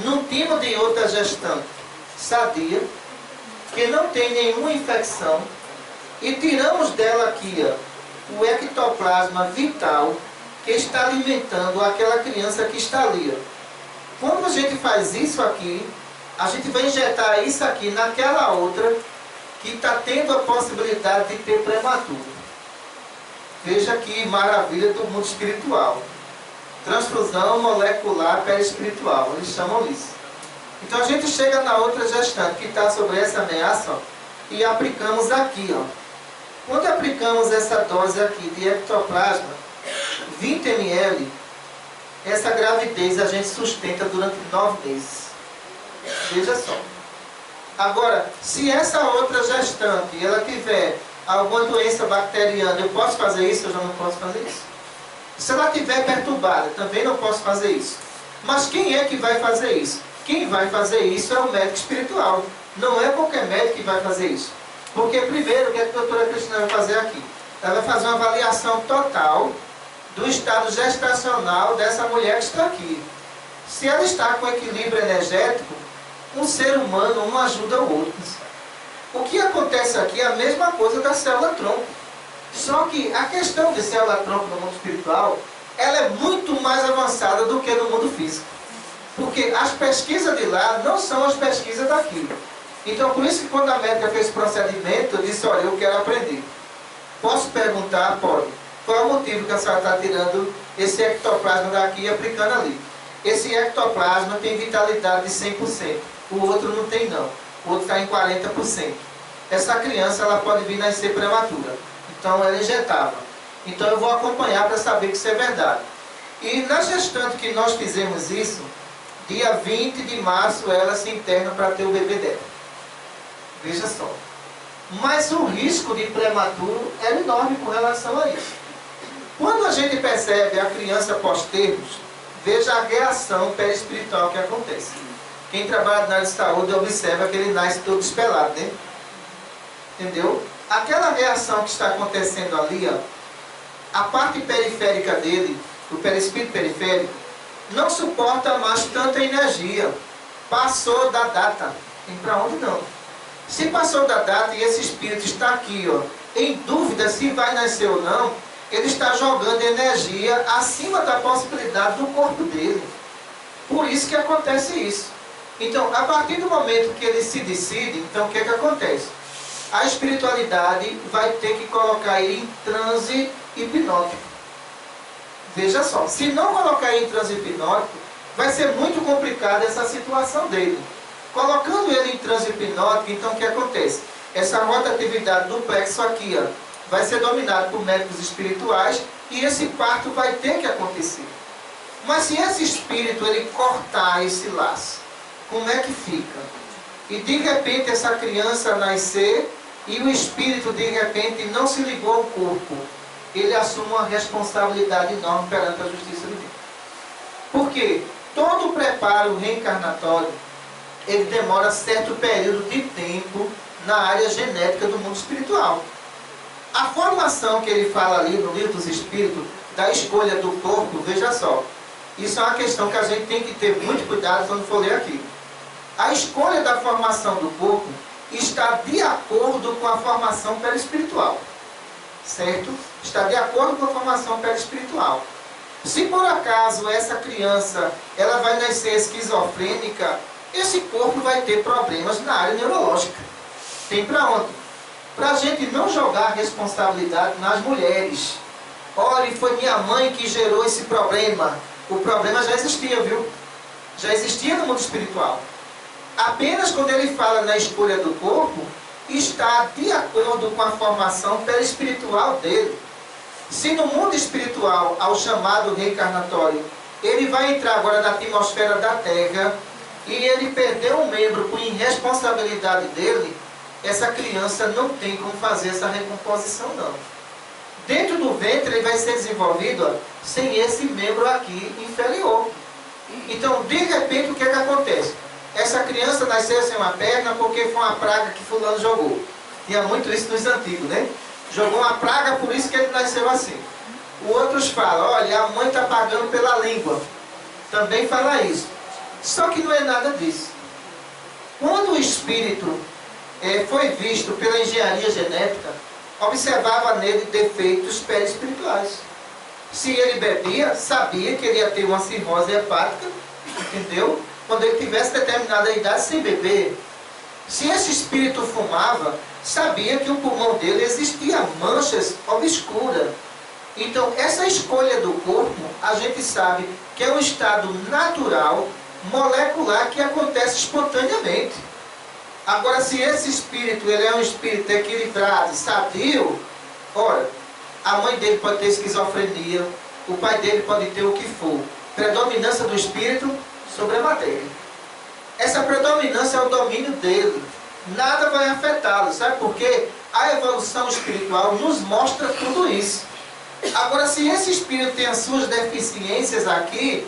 num timo de outra gestante sadia, que não tem nenhuma infecção, e tiramos dela aqui o ectoplasma vital que está alimentando aquela criança que está ali. Quando a gente faz isso aqui, a gente vai injetar isso aqui naquela outra que está tendo a possibilidade de ter prematuro. Veja que maravilha do mundo espiritual. Transfusão molecular perispiritual, eles chamam isso. Então a gente chega na outra gestante que está sobre essa ameaça e aplicamos aqui. Quando aplicamos essa dose aqui de ectoplasma, 20 ml, essa gravidez a gente sustenta durante 9 meses. Veja só. Agora, se essa outra gestante ela tiver alguma doença bacteriana, eu posso fazer isso? Eu já não posso fazer isso. Se ela estiver perturbada, também não posso fazer isso. Mas quem é que vai fazer isso? Quem vai fazer isso é o médico espiritual. Não é qualquer médico que vai fazer isso. Porque primeiro, o que a doutora Cristina vai fazer aqui? Ela vai fazer uma avaliação total do estado gestacional dessa mulher que está aqui. Se ela está com equilíbrio energético, um ser humano um ajuda o outro. O que acontece aqui é a mesma coisa da célula-tronco. Só que a questão de célula-tronco no mundo espiritual, ela é muito mais avançada do que no mundo físico. Porque as pesquisas de lá não são as pesquisas daqui. Então, por isso que quando a médica fez esse procedimento, eu disse, olha, eu quero aprender. Posso perguntar? Pode. Qual é o motivo que a senhora está tirando esse ectoplasma daqui e aplicando ali? Esse ectoplasma tem vitalidade de 100%. O outro não tem, não. O outro está em 40%. Essa criança ela pode vir nascer prematura. Então, ela é injetável. Então, eu vou acompanhar para saber que isso é verdade. E na gestante que nós fizemos isso, dia 20 de março, ela se interna para ter o bebê dela. Veja só. Mas o risco de prematuro era enorme com relação a isso. Quando a gente percebe a criança pós-termos, veja a reação perispiritual que acontece. Quem trabalha na área de saúde observa que ele nasce todo espelado, né? Entendeu? Aquela reação que está acontecendo ali, ó, a parte periférica dele, o perispírito periférico, não suporta mais tanta energia. Passou da data. Tem para onde não. Se passou da data e esse espírito está aqui, ó, em dúvida se vai nascer ou não, ele está jogando energia acima da possibilidade do corpo dele. Por isso que acontece isso. Então, a partir do momento que ele se decide, então o que é que acontece? A espiritualidade vai ter que colocar ele em transe hipnótico. Veja só, se não colocar ele em transe hipnótico, vai ser muito complicada essa situação dele. Colocando ele em transe hipnótico, então o que acontece? Essa rotatividade do plexo aqui, ó, vai ser dominado por médicos espirituais e esse parto vai ter que acontecer. Mas se esse espírito ele cortar esse laço, como é que fica? E de repente essa criança nascer e o espírito de repente não se ligou ao corpo, ele assume uma responsabilidade enorme perante a justiça divina. Por quê? Todo o preparo reencarnatório ele demora certo período de tempo na área genética do mundo espiritual. A formação que ele fala ali no livro dos Espíritos, da escolha do corpo, veja só, isso é uma questão que a gente tem que ter muito cuidado quando for ler aqui. A escolha da formação do corpo está de acordo com a formação perispiritual. Certo? Está de acordo com a formação perispiritual. Se por acaso essa criança ela vai nascer esquizofrênica, esse corpo vai ter problemas na área neurológica. Tem para onde? Para a gente não jogar a responsabilidade nas mulheres. Olha, foi minha mãe que gerou esse problema. O problema já existia, viu? Já existia no mundo espiritual. Apenas quando ele fala na escolha do corpo, está de acordo com a formação perispiritual dele. Se no mundo espiritual, ao chamado reencarnatório, ele vai entrar agora na atmosfera da Terra e ele perdeu um membro por irresponsabilidade dele, essa criança não tem como fazer essa recomposição não. Dentro do ventre ele vai ser desenvolvido, ó, sem esse membro aqui inferior. Então, de repente, o que é que acontece? Essa criança nasceu sem uma perna porque foi uma praga que fulano jogou. Tinha muito isso nos antigos, né? Jogou uma praga, por isso que ele nasceu assim. Outros falam, olha, a mãe está pagando pela língua. Também fala isso. Só que não é nada disso. Quando o espírito foi visto pela engenharia genética, observava nele defeitos perispirituais. Se ele bebia, sabia que ele ia ter uma cirrose hepática, entendeu? Quando ele tivesse determinada idade sem beber. Se esse espírito fumava, sabia que o pulmão dele existia manchas obscuras. Então, essa escolha do corpo, a gente sabe que é um estado natural, molecular, que acontece espontaneamente. Agora, se esse espírito ele é um espírito equilibrado, sadio, ora, a mãe dele pode ter esquizofrenia, o pai dele pode ter o que for. Predominância do espírito sobre a matéria. Essa predominância é o domínio dele. Nada vai afetá-lo. Sabe por quê? A evolução espiritual nos mostra tudo isso. Agora, se esse espírito tem as suas deficiências aqui,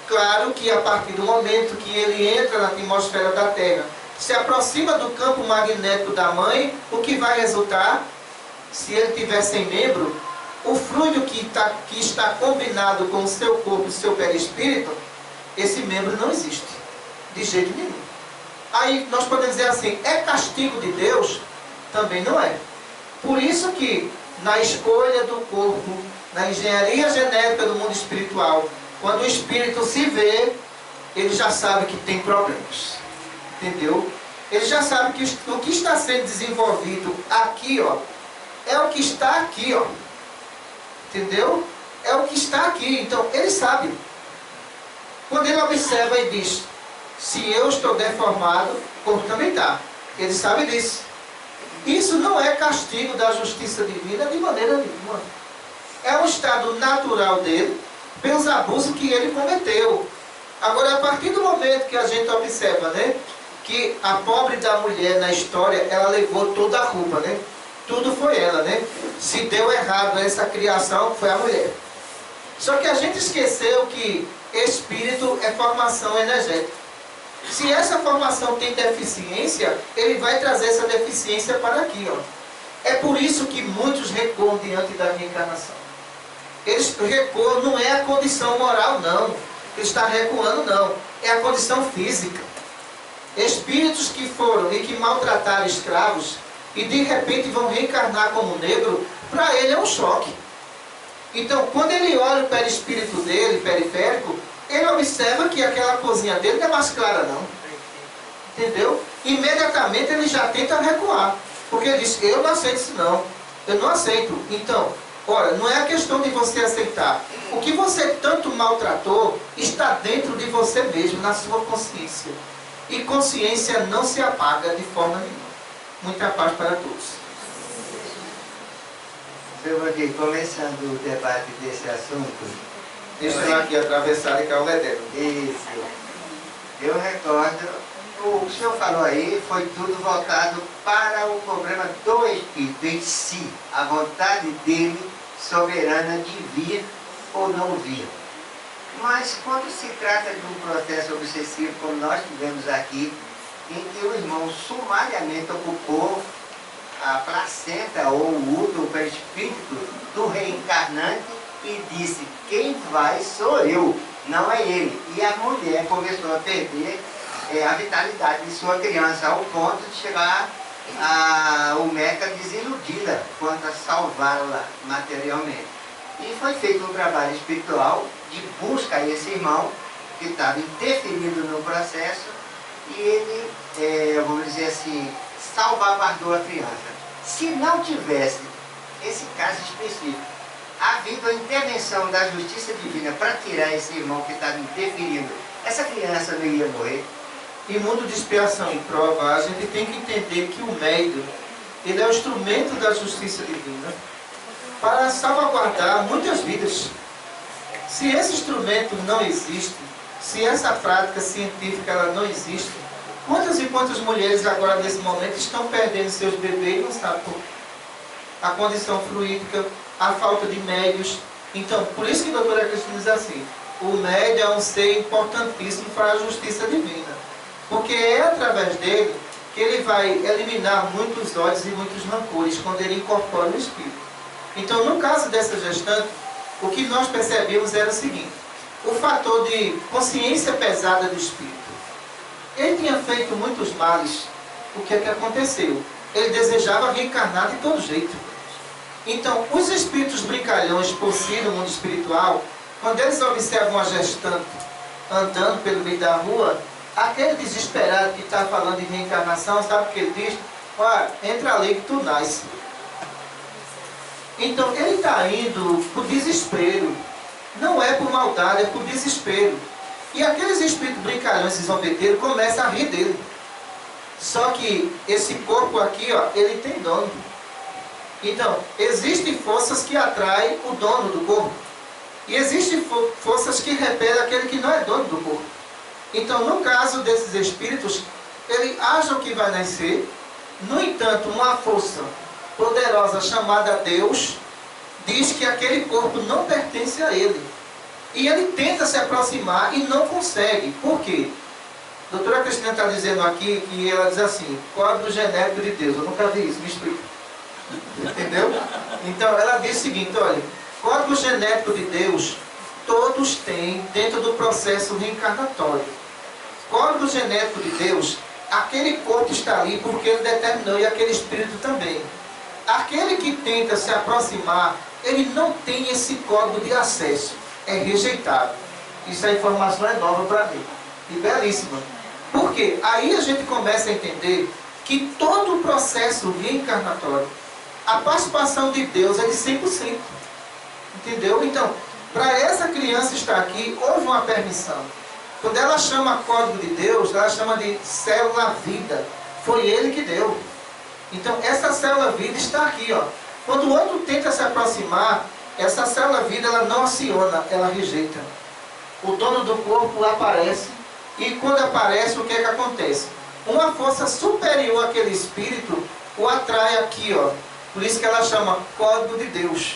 claro que a partir do momento que ele entra na atmosfera da Terra, se aproxima do campo magnético da mãe, o que vai resultar? Se ele tiver sem membro, o fluido que está combinado com o seu corpo e o seu perispírito, esse membro não existe, de jeito nenhum. Aí nós podemos dizer assim, é castigo de Deus? Também não é. Por isso que na escolha do corpo, na engenharia genética do mundo espiritual, quando o espírito se vê, ele já sabe que tem problemas. Entendeu? Ele já sabe que o que está sendo desenvolvido aqui, ó, é o que está aqui, ó. Entendeu? É o que está aqui. Então, ele sabe. Quando ele observa e diz, se eu estou deformado, o corpo também está. Ele sabe disso. Isso não é castigo da justiça divina de maneira nenhuma. É um estado natural dele, pelos abusos que ele cometeu. Agora, a partir do momento que a gente observa, né, que a pobre da mulher na história, ela levou toda a culpa, né? Tudo foi ela, né? Se deu errado essa criação, foi a mulher. Só que a gente esqueceu que espírito é formação energética. Se essa formação tem deficiência, ele vai trazer essa deficiência para aqui, ó. É por isso que muitos recuam diante da reencarnação. Eles recuam, não é a condição moral, não. Que está recuando, não. É a condição física. Espíritos que foram e que maltrataram escravos e de repente vão reencarnar como negro, para ele é um choque. Então, quando ele olha o perispírito dele, periférico, ele observa que aquela cozinha dele não é mais clara, não. Entendeu? Imediatamente ele já tenta recuar. Porque ele diz, eu não aceito isso não. Eu não aceito. Então, olha, não é a questão de você aceitar. O que você tanto maltratou está dentro de você mesmo, na sua consciência. E consciência não se apaga de forma nenhuma. Muita paz para todos. Eu aqui, começando o debate desse assunto. Deixa eu aqui atravessar e cá o Ledero. Isso. Eu recordo, o senhor falou aí, foi tudo voltado para o problema do espírito em si, a vontade dele soberana de vir ou não vir. Mas quando se trata de um processo obsessivo, como nós tivemos aqui, em que o irmão sumariamente ocupou a placenta ou o útero, o perispírito do reencarnante e disse, quem vai sou eu, não é ele. E a mulher começou a perder a vitalidade de sua criança, ao ponto de chegar o Meca desiludida quanto a salvá-la materialmente. E foi feito um trabalho espiritual de busca a esse irmão que estava interferido no processo e ele, vamos dizer assim, salvaguardou a criança. Se não tivesse esse caso específico, havido a intervenção da justiça divina para tirar esse irmão que estava interferindo, essa criança não ia morrer. Em mundo de expiação e prova, a gente tem que entender que o médium, ele é o instrumento da justiça divina para salvaguardar muitas vidas. Se esse instrumento não existe, se essa prática científica ela não existe, quantas e quantas mulheres agora nesse momento estão perdendo seus bebês e não sabem por quê? A condição fluídica, a falta de médios. Então, por isso que a doutora Cristina diz assim, o médio é um ser importantíssimo para a justiça divina. Porque é através dele que ele vai eliminar muitos ódios e muitos rancores quando ele incorpora o espírito. Então, no caso dessa gestante, o que nós percebemos era o seguinte, o fator de consciência pesada do espírito. Ele tinha feito muitos males. O que é que aconteceu? Ele desejava reencarnar de todo jeito. Então, os espíritos brincalhões por si no mundo espiritual, quando eles observam a gestante andando pelo meio da rua, aquele desesperado que está falando de reencarnação, sabe o que ele diz? Olha, entra ali que tu nasce. Então, ele está indo por desespero. Não é por maldade, é por desespero. E aqueles espíritos brincalhões e zombeteiros começam a rir dele. Só que esse corpo aqui, ó, ele tem dono. Então, existem forças que atraem o dono do corpo. E existem forças que repelem aquele que não é dono do corpo. Então, no caso desses espíritos, eles acham que vai nascer. No entanto, uma força poderosa chamada Deus diz que aquele corpo não pertence a ele. E ele tenta se aproximar e não consegue. Por quê? A doutora Cristina está dizendo aqui que ela diz assim, código genético de Deus. Eu nunca vi isso, me explica. Entendeu? Então ela diz o seguinte, olha, código genético de Deus, todos têm dentro do processo reencarnatório. Código genético de Deus, aquele corpo está ali porque ele determinou e aquele espírito também. Aquele que tenta se aproximar, ele não tem esse código de acesso. É rejeitado. Isso a informação é nova para mim. E belíssima. Por quê? Aí a gente começa a entender que todo o processo reencarnatório, a participação de Deus é de 100%. Entendeu? Então, para essa criança estar aqui, houve uma permissão. Quando ela chama código de Deus, ela chama de célula vida. Foi ele que deu. Então, essa célula vida está aqui, ó. Quando o outro tenta se aproximar, essa célula vida, ela não aciona, ela rejeita. O dono do corpo aparece, e quando aparece, o que é que acontece? uma força superior àquele espírito o atrai aqui, ó. Por isso que ela chama código de Deus.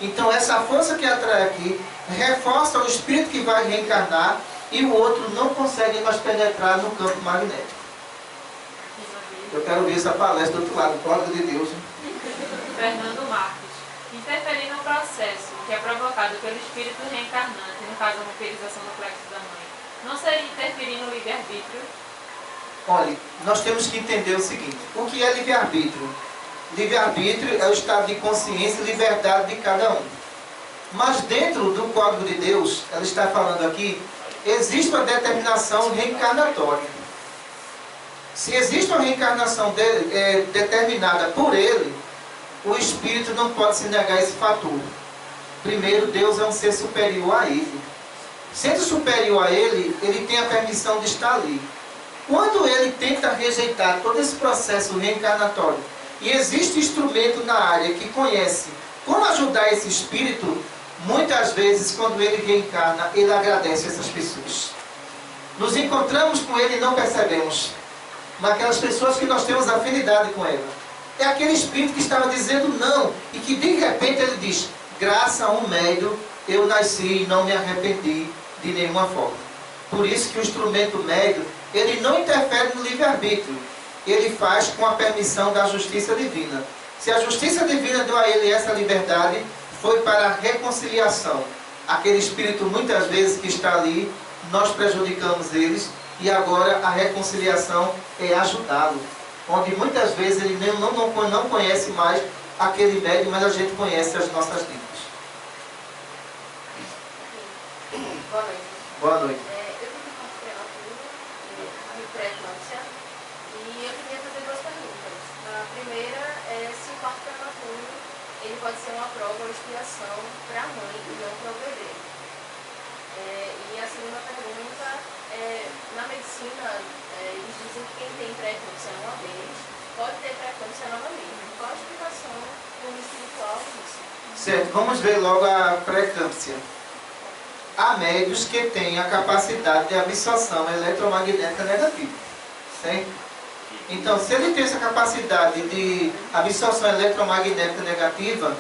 Então essa força que atrai aqui reforça o espírito que vai reencarnar e o outro não consegue mais penetrar no campo magnético. Eu quero ver essa palestra do outro lado, código de Deus. Fernando Marques. Interferir no processo que é provocado pelo espírito reencarnante, no caso a vampirização do plexo da mãe, não seria interferir no livre-arbítrio? Olha, nós temos que entender o seguinte: o que é livre-arbítrio? Livre-arbítrio é o estado de consciência e liberdade de cada um. Mas dentro do código de Deus, ela está falando aqui, existe uma determinação reencarnatória. Se existe uma reencarnação determinada por ele, o espírito não pode se negar a esse fator. Primeiro, Deus é um ser superior a ele. Sendo superior a ele, ele tem a permissão de estar ali. Quando ele tenta rejeitar todo esse processo reencarnatório, e existe instrumento na área que conhece como ajudar esse espírito, muitas vezes, quando ele reencarna, ele agradece essas pessoas. Nos encontramos com ele e não percebemos. Mas aquelas pessoas que nós temos afinidade com ela. É aquele espírito que estava dizendo não, e que de repente ele diz: graças a um médium, eu nasci e não me arrependi de nenhuma forma. Por isso que o instrumento médium, ele não interfere no livre-arbítrio. Ele faz com a permissão da justiça divina. Se a justiça divina deu a ele essa liberdade, foi para a reconciliação. Aquele espírito, muitas vezes, que está ali, nós prejudicamos eles, e agora a reconciliação é ajudá-lo. Onde muitas vezes ele não conhece mais aquele médium, mas a gente conhece as nossas vidas. Boa noite. Boa noite. Eu tive um pré-natura e pré-eclâmpsia, e eu queria fazer duas perguntas. A primeira é se o parto prematuro ele pode ser uma prova ou expiação para a mãe e não para o bebê. E a segunda pergunta é, na medicina, eles dizem que quem tem pré-eclâmpsia uma vez pode ter pré-eclâmpsia novamente. Qual a explicação do mundo espiritual disso? Certo, vamos ver logo a pré-eclâmpsia. Há médios que têm a capacidade de absorção eletromagnética negativa. Certo? Então, se ele tem essa capacidade de absorção eletromagnética negativa,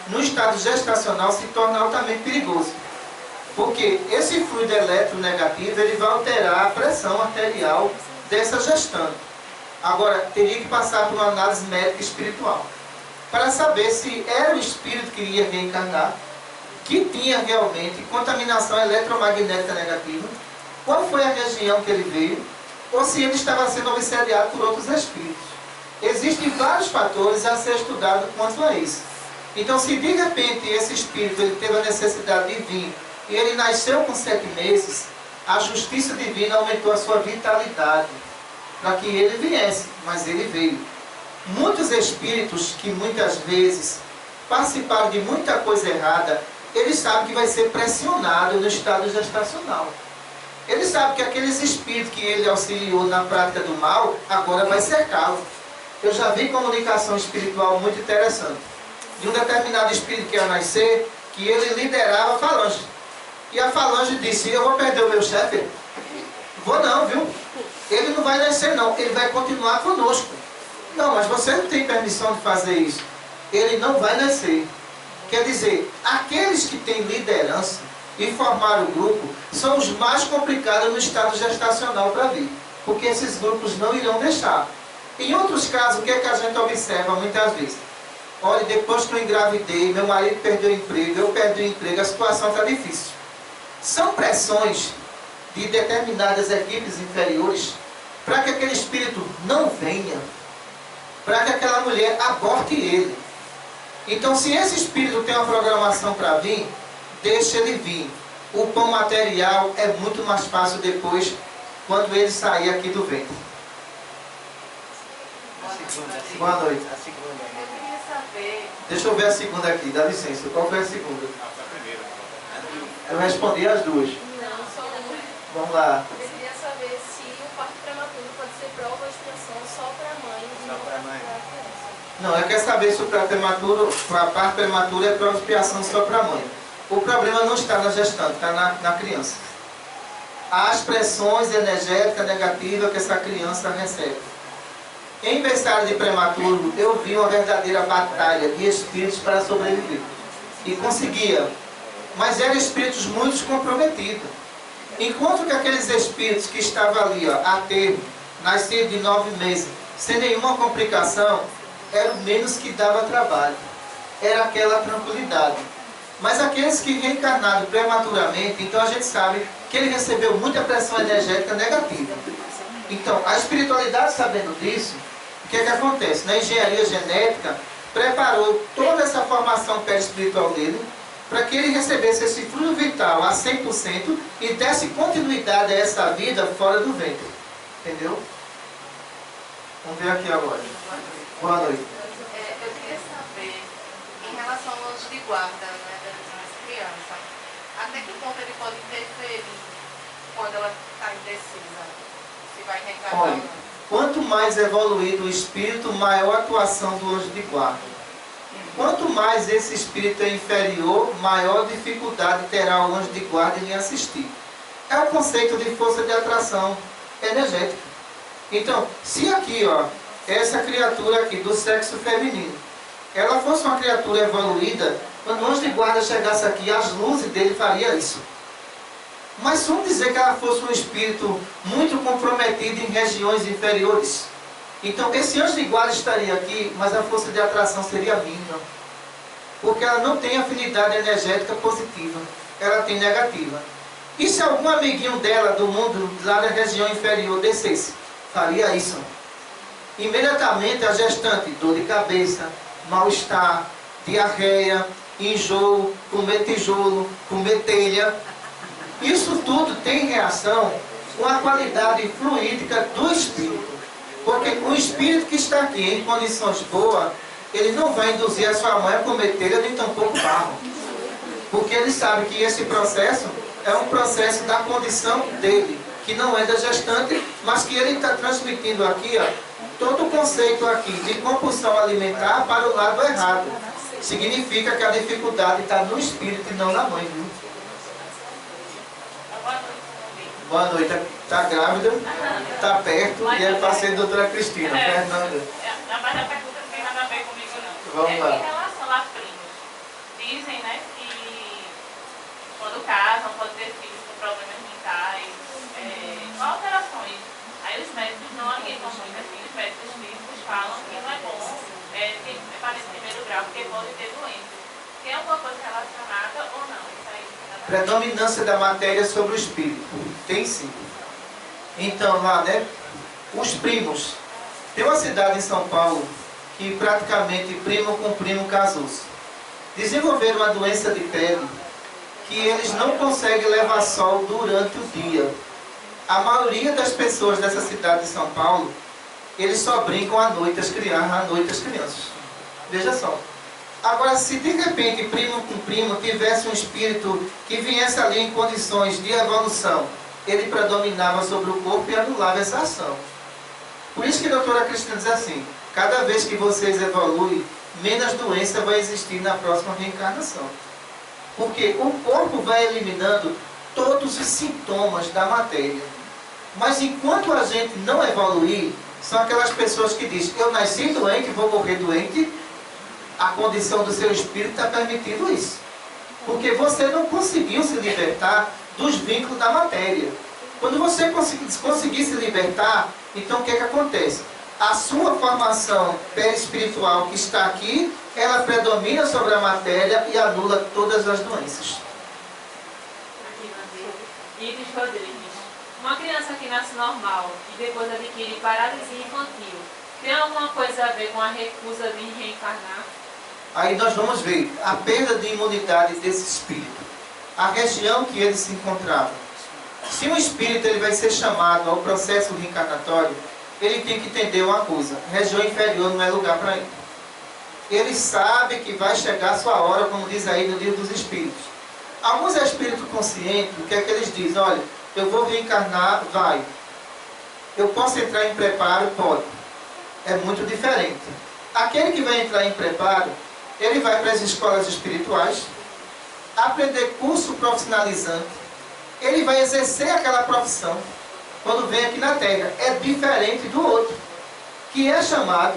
no estado gestacional se torna altamente perigoso. Porque esse fluido eletronegativo ele vai alterar a pressão arterial dessa gestante. Agora, teria que passar por uma análise médica espiritual para saber se era o espírito que iria reencarnar, que tinha realmente contaminação eletromagnética negativa, qual foi a região que ele veio, ou se ele estava sendo obsediado por outros espíritos. Existem vários fatores a ser estudado quanto a isso. Então, se de repente esse espírito ele teve a necessidade de vir e ele nasceu com 7 meses, a justiça divina aumentou a sua vitalidade para que ele viesse, mas ele veio. Muitos espíritos que muitas vezes participaram de muita coisa errada, eles sabem que vai ser pressionado no estado gestacional. Ele sabe que aqueles espíritos que ele auxiliou na prática do mal, agora vai cercá-lo. Eu já vi comunicação espiritual muito interessante. De um determinado espírito que ia nascer, que ele liderava a falange. E a falange disse: eu vou perder o meu chefe? Vou não, viu? Ele não vai nascer não, ele vai continuar conosco. Não, mas você não tem permissão de fazer isso. Ele não vai nascer. Quer dizer, aqueles que têm liderança e formaram o grupo são os mais complicados no estado gestacional para vir. Porque esses grupos não irão deixar. Em outros casos, o que é que a gente observa muitas vezes? Olha, depois que eu engravidei, meu marido perdeu o emprego, eu perdi o emprego, a situação está difícil. São pressões de determinadas equipes inferiores para que aquele espírito não venha, para que aquela mulher aborte ele. Então, se esse espírito tem uma programação para vir, deixa ele vir. O pão material é muito mais fácil depois, quando ele sair aqui do ventre. Boa noite. Eu queria saber... Deixa eu ver a segunda aqui, dá licença. Qual foi a segunda? A primeira. Eu respondi as duas. Não, só uma. Vamos lá. Eu queria saber se o parto prematuro pode ser prova ou expiação só para a mãe e não para a criança. Não, eu quero saber se o parto prematuro é prova de expiação só para a mãe. O problema não está na gestante, está na criança. às pressões energéticas negativas que essa criança recebe. Em berçário de prematuro, eu vi uma verdadeira batalha de espíritos para sobreviver. E conseguia. Mas eram espíritos muito comprometidos. Enquanto que aqueles espíritos que estavam ali, ó, a termo, nascidos de 9 meses, sem nenhuma complicação, era o menos que dava trabalho. Era aquela tranquilidade. Mas aqueles que reencarnaram prematuramente, então a gente sabe que ele recebeu muita pressão energética negativa. Então, a espiritualidade, sabendo disso, o que é que acontece? Na engenharia genética, preparou toda essa formação perispiritual dele para que ele recebesse esse fluido vital a 100% e desse continuidade a essa vida fora do ventre. Entendeu? Vamos ver aqui agora. Boa noite. Eu queria saber, em relação ao anjo de guarda, né, dessa criança, até que ponto ele pode interferir quando ela está indecisa? Se vai reencarnar ou Olha, não? quanto mais evoluído o espírito, maior a atuação do anjo de guarda. Quanto mais esse espírito é inferior, maior dificuldade terá o anjo de guarda em lhe assistir. É o conceito de força de atração energética. Então, se aqui, ó, essa criatura aqui do sexo feminino, ela fosse uma criatura evoluída, quando o anjo de guarda chegasse aqui, as luzes dele faria isso. Mas vamos dizer que ela fosse um espírito muito comprometido em regiões inferiores. Então, esse anjo de guarda estaria aqui, mas a força de atração seria mínima. Porque ela não tem afinidade energética positiva. Ela tem negativa. E se algum amiguinho dela, do mundo, lá da região inferior, descesse? Faria isso. Imediatamente a gestante, dor de cabeça, mal-estar, diarreia, enjoo, comer tijolo, comer telha. Isso tudo tem reação com a qualidade fluídica do espírito. Porque o espírito que está aqui em condições boas, ele não vai induzir a sua mãe a comer telha nem tampouco barro. Porque ele sabe que esse processo é um processo da condição dele, que não é da gestante, mas que ele está transmitindo aqui, ó, todo o conceito aqui de compulsão alimentar para o lado errado. Significa que a dificuldade está no espírito e não na mãe, viu? Boa noite. Está grávida, está perto e é paciente da doutora Cristina. Fernanda. Mas a pergunta não tem nada a ver comigo, não. Vamos lá. Em relação a primos, dizem, né, que quando casam pode ter filhos com problemas mentais, com alterações. Aí os médicos não orientam muito assim, os médicos clínicos falam que não é bom ter parente de primeiro grau, porque pode ter doença. Tem alguma coisa relacionada ou não? Isso aí não tem nada a ver. Predominância da matéria sobre o espírito. Tem sim. Então, lá, né? Os primos. Tem uma cidade em São Paulo que praticamente primo com primo casou-se. Desenvolveram uma doença de pele que eles não conseguem levar sol durante o dia. A maioria das pessoas dessa cidade de São Paulo, eles só brincam à noite, as crianças. Veja só. Agora, se de repente primo com primo tivesse um espírito que viesse ali em condições de evolução, ele predominava sobre o corpo e anulava essa ação. Por isso que a doutora Cristina diz assim, cada vez que vocês evoluem, menos doença vai existir na próxima reencarnação. Porque o corpo vai eliminando todos os sintomas da matéria. Mas enquanto a gente não evoluir, são aquelas pessoas que dizem, eu nasci doente, vou morrer doente. A condição do seu espírito está permitindo isso. Porque você não conseguiu se libertar dos vínculos da matéria. Quando você conseguir se libertar, então o que é que acontece? A sua formação perispiritual que está aqui, ela predomina sobre a matéria e anula todas as doenças. Iris Rodrigues. Uma criança que nasce normal e depois adquire paralisia infantil, tem alguma coisa a ver com a recusa de reencarnar? Aí nós vamos ver a perda de imunidade desse espírito. A região que ele se encontrava. Se um espírito ele vai ser chamado ao processo reencarnatório, ele tem que entender uma coisa. Região inferior não é lugar para ele. Ele sabe que vai chegar a sua hora, como diz aí no livro dos espíritos. Alguns espíritos conscientes, o que é que eles dizem? Olha, eu vou reencarnar, vai. Eu posso entrar em preparo? Pode. É muito diferente. Aquele que vai entrar em preparo, ele vai para as escolas espirituais, aprender curso profissionalizante, ele vai exercer aquela profissão quando vem aqui na terra. É diferente do outro, que é chamado,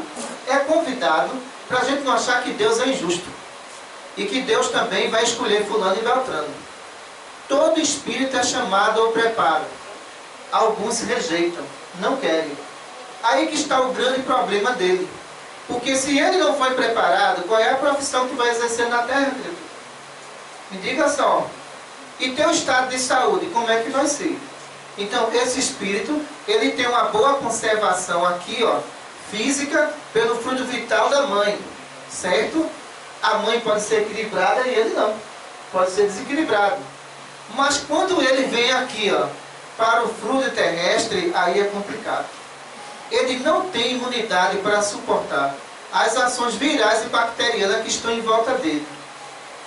é convidado, para a gente não achar que Deus é injusto. E que Deus também vai escolher fulano e beltrano. Todo espírito é chamado ao preparo. Alguns se rejeitam, não querem. Aí que está o grande problema dele. Porque se ele não foi preparado, qual é a profissão que vai exercer na terra, querido? Me diga só. E teu estado de saúde, como é que vai ser? Então, esse espírito, ele tem uma boa conservação aqui, ó, física, pelo fluido vital da mãe, certo? A mãe pode ser equilibrada e ele não. Pode ser desequilibrado. Mas quando ele vem aqui, ó, para o fluido terrestre, aí é complicado. Ele não tem imunidade para suportar as ações virais e bacterianas que estão em volta dele.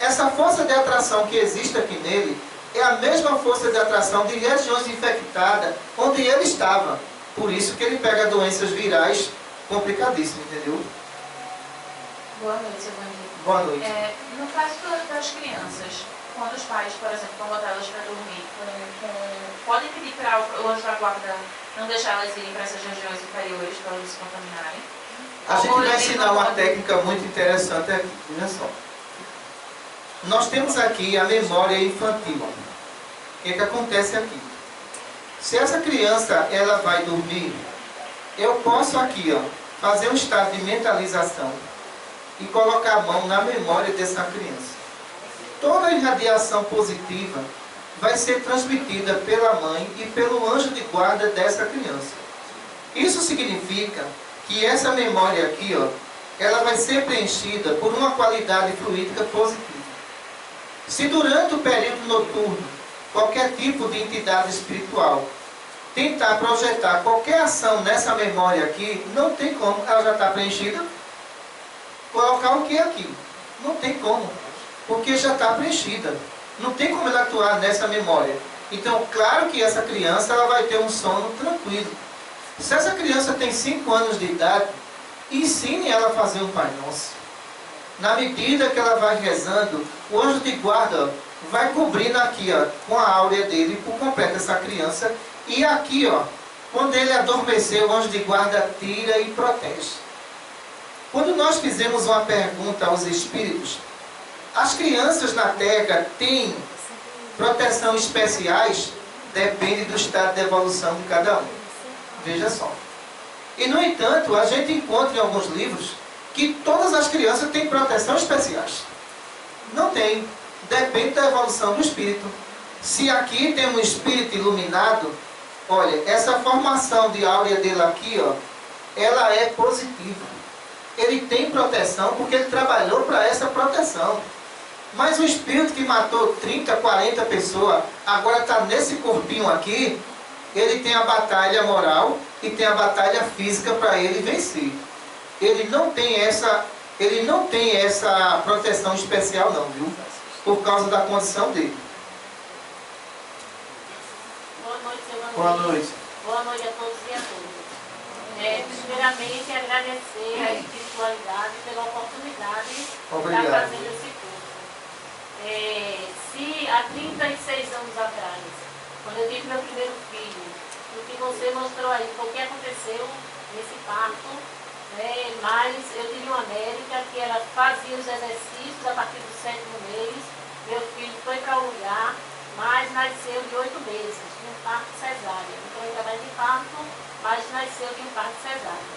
Essa força de atração que existe aqui nele é a mesma força de atração de regiões infectadas onde ele estava. Por isso que ele pega doenças virais complicadíssimas, entendeu? Boa noite, Evangelho. Boa noite. No caso das crianças, quando os pais, por exemplo, vão botar elas para dormir, podem pedir para o anjo da guarda não deixar elas irem para essas regiões inferiores para elas não se contaminarem? A gente vai ensinar uma técnica muito interessante aqui, olha só. Nós temos aqui a memória infantil. O que acontece aqui? Se essa criança ela vai dormir, eu posso aqui, ó, fazer um estado de mentalização e colocar a mão na memória dessa criança. Toda a irradiação positiva vai ser transmitida pela mãe e pelo anjo de guarda dessa criança. Isso significa que essa memória aqui, ó, ela vai ser preenchida por uma qualidade fluídica positiva. Se durante o período noturno, qualquer tipo de entidade espiritual tentar projetar qualquer ação nessa memória aqui, não tem como, ela já está preenchida. Colocar o que aqui? Não tem como, porque já está preenchida. Não tem como ela atuar nessa memória. Então, claro que essa criança ela vai ter um sono tranquilo. Se essa criança tem 5 anos de idade, ensine ela a fazer um Pai Nosso. Na medida que ela vai rezando, o anjo de guarda vai cobrindo aqui, ó, com a áurea dele por completo essa criança. E aqui, ó, quando ele adormecer, o anjo de guarda tira e protege. Quando nós fizemos uma pergunta aos espíritos, as crianças na Terra têm proteção especiais? Depende do estado de evolução de cada um. Veja só. E, no entanto, a gente encontra em alguns livros que todas as crianças têm proteção especiais. Não tem. Depende da evolução do espírito. Se aqui tem um espírito iluminado, olha, essa formação de áurea dele aqui, ó, ela é positiva. Ele tem proteção porque ele trabalhou para essa proteção. Mas o espírito que matou 30, 40 pessoas, agora está nesse corpinho aqui, ele tem a batalha moral e tem a batalha física para ele vencer. Ele não tem essa proteção especial não, viu? Por causa da condição dele. Boa noite, seu Evangelho. Boa noite. Boa noite a todos e a todas. Primeiramente, agradecer a espiritualidade pela oportunidade de estar fazendo esse curso. Se há 36 anos atrás, quando eu tive meu primeiro filho, o que você mostrou aí, foi o que aconteceu nesse parto, né? Mas eu tive uma médica que ela fazia os exercícios a partir do 7º mês. Meu filho foi para o lugar, mas nasceu de 8 meses, de um parto cesárea. Então ele estava de parto, mas nasceu de um parto cesárea.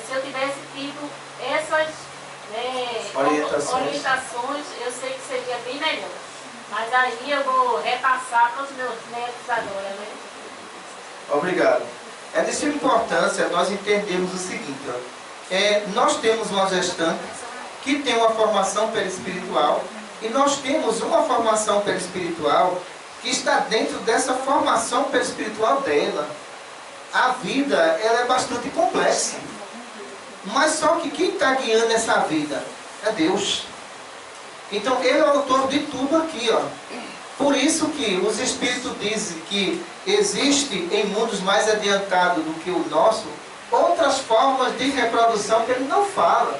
Se eu tivesse tido essas orientações, eu sei que seria bem melhor. Mas aí eu vou repassar para os meus netos agora, né? Obrigado. É de sua importância nós entendermos o seguinte, ó. Nós temos uma gestante que tem uma formação perispiritual e nós temos uma formação perispiritual que está dentro dessa formação perispiritual dela. A vida, ela é bastante complexa. Mas só que quem está guiando essa vida é Deus. Então, Ele é o autor de tudo aqui, ó. Por isso que os Espíritos dizem que existe em mundos mais adiantados do que o nosso, outras formas de reprodução que Ele não fala.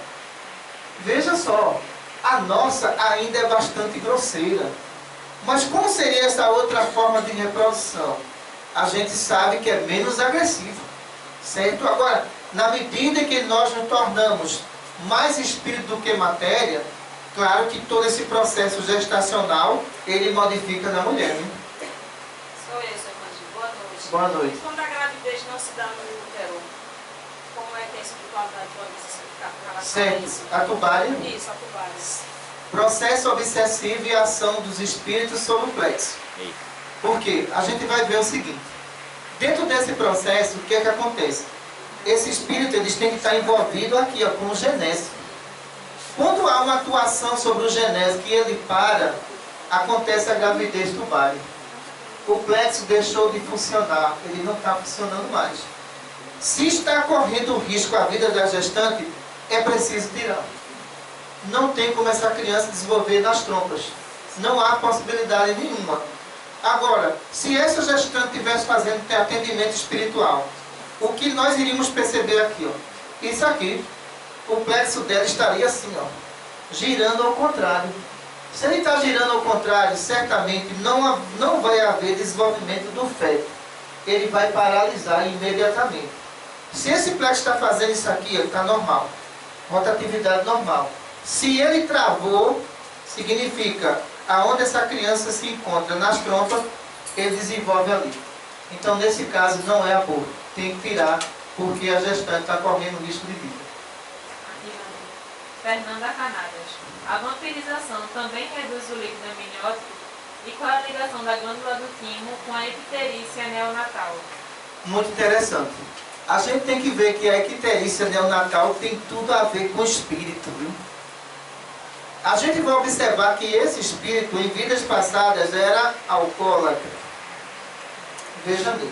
Veja só, a nossa ainda é bastante grosseira. Mas como seria essa outra forma de reprodução? A gente sabe que é menos agressivo, certo? Agora, na medida que nós nos tornamos mais espírito do que matéria, claro que todo esse processo gestacional, ele modifica na mulher, né? Sou eu, seu Cândido. Boa noite. Boa noite. Quando a gravidez não se dá no útero, como é que a espiritualidade pode se explicar com relação a Certo. isso? A tubária, Isso, a tubária. processo obsessivo e ação dos espíritos sobre o plexo. Por quê? A gente vai ver o seguinte. Dentro desse processo, o que é que acontece? Esse espírito, eles têm que estar envolvido aqui, ó, com o genésico. Quando há uma atuação sobre o genésico e ele para, acontece a gravidez tubária. O plexo deixou de funcionar, ele não está funcionando mais. Se está correndo risco a vida da gestante, é preciso tirar. Não tem como essa criança desenvolver nas trompas. Não há possibilidade nenhuma. Agora, se essa gestante estivesse fazendo atendimento espiritual, o que nós iríamos perceber aqui, ó, isso aqui, o plexo dela estaria assim, ó, girando ao contrário. Se ele está girando ao contrário, certamente não vai haver desenvolvimento do feto. Ele vai paralisar imediatamente. Se esse plexo está fazendo isso aqui, ele está normal. Rotatividade normal. Se ele travou, significa aonde essa criança se encontra nas trompas, ele desenvolve ali. Então, nesse caso, não é aborto. Tem que tirar, porque a gestante está correndo risco de vida. Fernanda Canalhas. A vampirização também reduz o líquido amniótico? E qual é a ligação da glândula do timo com a icterícia neonatal? Muito interessante. A gente tem que ver que a icterícia neonatal tem tudo a ver com o espírito, viu? A gente vai observar que esse espírito, em vidas passadas, era alcoólatra. Veja bem.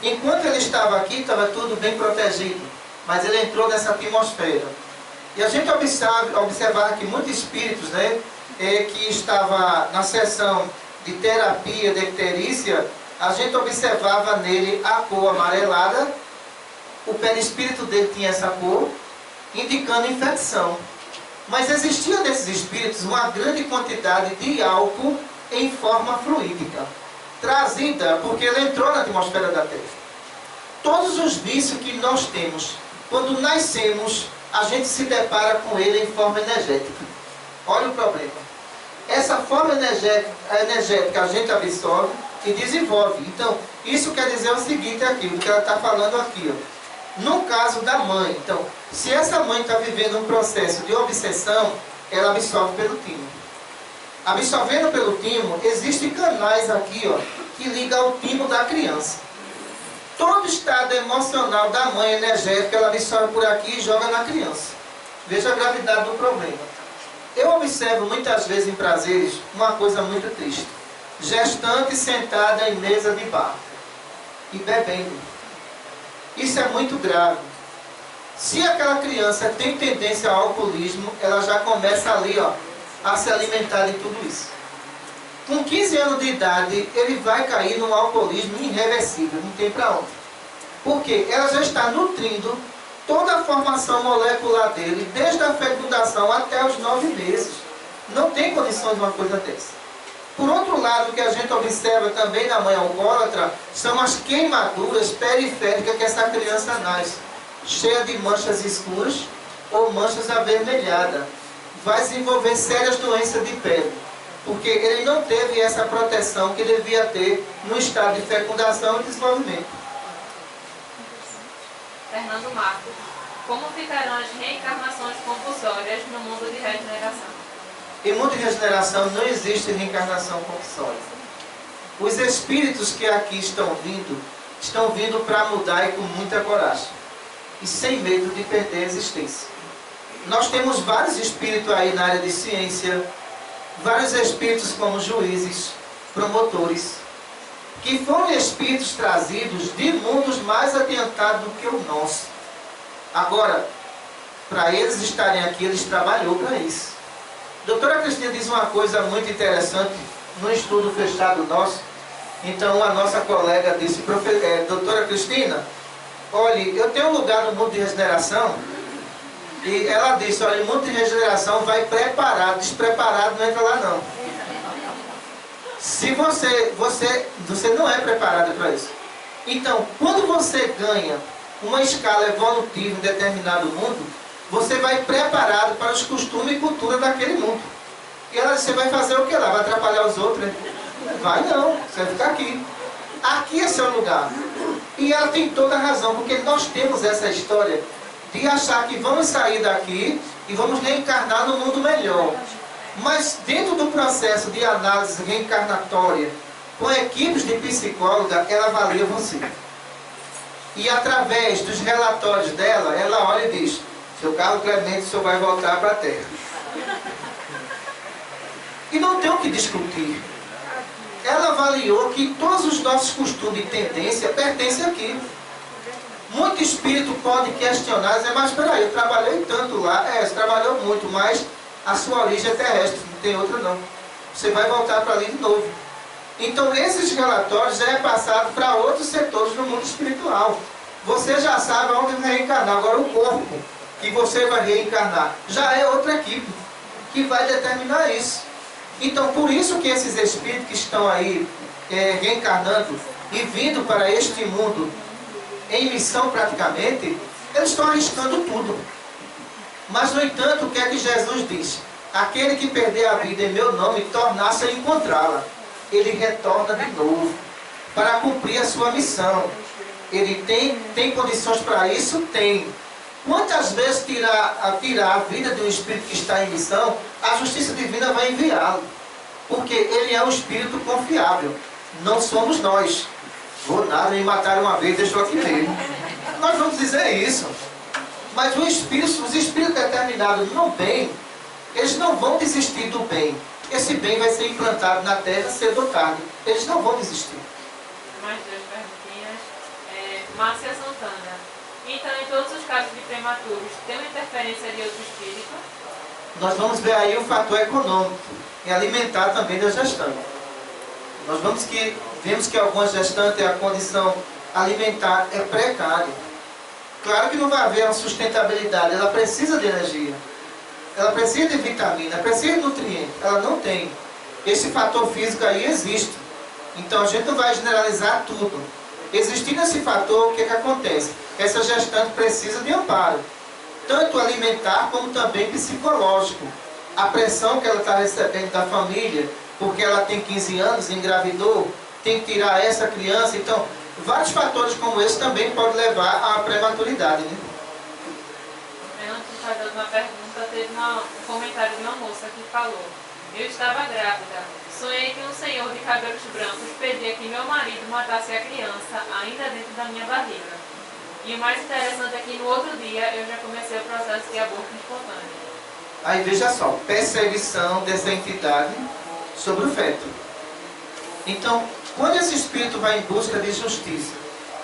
Enquanto ele estava aqui, estava tudo bem protegido. Mas ele entrou nessa atmosfera. E a gente observar que muitos espíritos, né, que estava na sessão de terapia de icterícia, a gente observava nele a cor amarelada, o perispírito dele tinha essa cor, indicando infecção. Mas existia nesses espíritos uma grande quantidade de álcool em forma fluídica, trazida porque ele entrou na atmosfera da Terra. Todos os vícios que nós temos, quando nascemos, a gente se depara com ele em forma energética. Olha o problema. Essa forma energética a gente absorve e desenvolve. Então, isso quer dizer o seguinte aqui, o que ela está falando aqui, ó. No caso da mãe, então, se essa mãe está vivendo um processo de obsessão, ela absorve pelo timo. Absorvendo pelo timo, existem canais aqui, ó, que ligam ao timo da criança. Todo estado emocional da mãe energética, ela absorve por aqui e joga na criança. Veja a gravidade do problema. Eu observo muitas vezes em prazeres uma coisa muito triste. Gestante sentada em mesa de bar e bebendo. Isso é muito grave. Se aquela criança tem tendência ao alcoolismo, ela já começa ali, ó, a se alimentar de tudo isso. Com 15 anos de idade, ele vai cair num alcoolismo irreversível, não tem para onde. Porque ela já está nutrindo toda a formação molecular dele, desde a fecundação até os 9 meses. Não tem condições de uma coisa dessa. Por outro lado, o que a gente observa também na mãe alcoólatra são as queimaduras periféricas que essa criança nasce, cheia de manchas escuras ou manchas avermelhadas. Vai desenvolver sérias doenças de pele, porque ele não teve essa proteção que devia ter no estado de fecundação e desenvolvimento. Fernando Marcos. Como ficarão as reencarnações compulsórias no mundo de regeneração? Em mundo de regeneração não existe reencarnação compulsória. Os espíritos que aqui estão vindo para mudar e com muita coragem. E sem medo de perder a existência. Nós temos vários espíritos aí na área de ciência, vários espíritos como juízes, promotores, que foram espíritos trazidos de mundos mais adiantados do que o nosso. Agora, para eles estarem aqui, eles trabalhou para isso. Doutora Cristina diz uma coisa muito interessante, num estudo fechado nosso. Então a nossa colega disse, doutora Cristina, olha, eu tenho um lugar no mundo de regeneração, e ela disse, olha, o mundo de regeneração vai preparado, despreparado não entra lá não. Se você não é preparado para isso. Então, quando você ganha uma escala evolutiva em determinado mundo, você vai preparado para os costumes e cultura daquele mundo. E ela, você vai fazer o que lá? Vai atrapalhar os outros? Né? Vai não, você vai ficar aqui. Aqui é seu lugar. E ela tem toda a razão, porque nós temos essa história de achar que vamos sair daqui e vamos reencarnar no mundo melhor. Mas dentro do processo de análise reencarnatória, com equipes de psicóloga, ela avalia você. E através dos relatórios dela, ela olha e diz: seu Carlos Clemente, o senhor vai voltar para a Terra. E não tem o que discutir. Ela avaliou que todos os nossos costumes e tendência pertencem aqui. Muito espírito pode questionar, dizer, mas peraí, eu trabalhei tanto lá. Você trabalhou muito, mas a sua origem é terrestre, não tem outra não. Você vai voltar para ali de novo. Então esses relatórios já é passado para outros setores do mundo espiritual. Você já sabe onde vai reencarnar. Agora o corpo que você vai reencarnar já é outra equipe que vai determinar isso. Então por isso que esses espíritos que estão aí reencarnando e vindo para este mundo em missão praticamente, eles estão arriscando tudo. Mas no entanto, o que é que Jesus diz? Aquele que perder a vida em meu nome, tornar-se a encontrá-la. Ele retorna de novo para cumprir a sua missão. Ele tem condições para isso? Tem. Quantas vezes tirar a vida de um espírito que está em missão, a justiça divina vai enviá-lo. Porque ele é um espírito confiável. Não somos nós. Vou nada, me mataram uma vez, deixou aqui mesmo. Nós vamos dizer isso. Mas os espíritos determinados no bem, eles não vão desistir do bem. Esse bem vai ser implantado na terra cedo ou tarde. Eles não vão desistir. Mais duas perguntinhas. Márcia Santana. Então, em todos os casos de prematuros, tem uma interferência de outro espírito? Nós vamos ver aí o fator econômico e alimentar também da gestante. Nós vemos que algumas gestantes, a condição alimentar é precária. Claro que não vai haver uma sustentabilidade, ela precisa de energia. Ela precisa de vitamina, precisa de nutrientes, ela não tem. Esse fator físico aí existe. Então a gente não vai generalizar tudo. Existindo esse fator, o que acontece? Essa gestante precisa de amparo, tanto alimentar como também psicológico. A pressão que ela está recebendo da família, porque ela tem 15 anos, engravidou, tem que tirar essa criança. Então, vários fatores como esse também podem levar à prematuridade. Né? Antes de fazer uma pergunta, teve um comentário de uma moça que falou: eu estava grávida, sonhei que um senhor de cabelos brancos pedia que meu marido matasse a criança ainda dentro da minha barriga. E o mais interessante é que no outro dia eu já comecei o processo de aborto espontâneo. Aí veja só, perseguição dessa entidade sobre o feto. Então, quando esse espírito vai em busca de justiça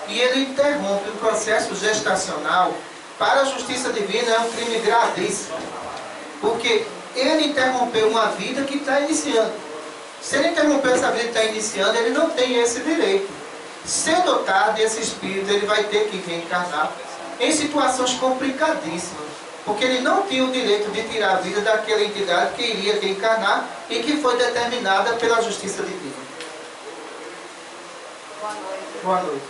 e ele interrompe o processo gestacional, para a justiça divina é um crime gravíssimo. Porque ele interrompeu uma vida que está iniciando. Se ele interrompeu essa vida que está iniciando, ele não tem esse direito. Cedo ou tarde, esse espírito ele vai ter que reencarnar em situações complicadíssimas. Porque ele não tinha o direito de tirar a vida daquela entidade que iria reencarnar e que foi determinada pela justiça divina. Boa noite. Boa noite.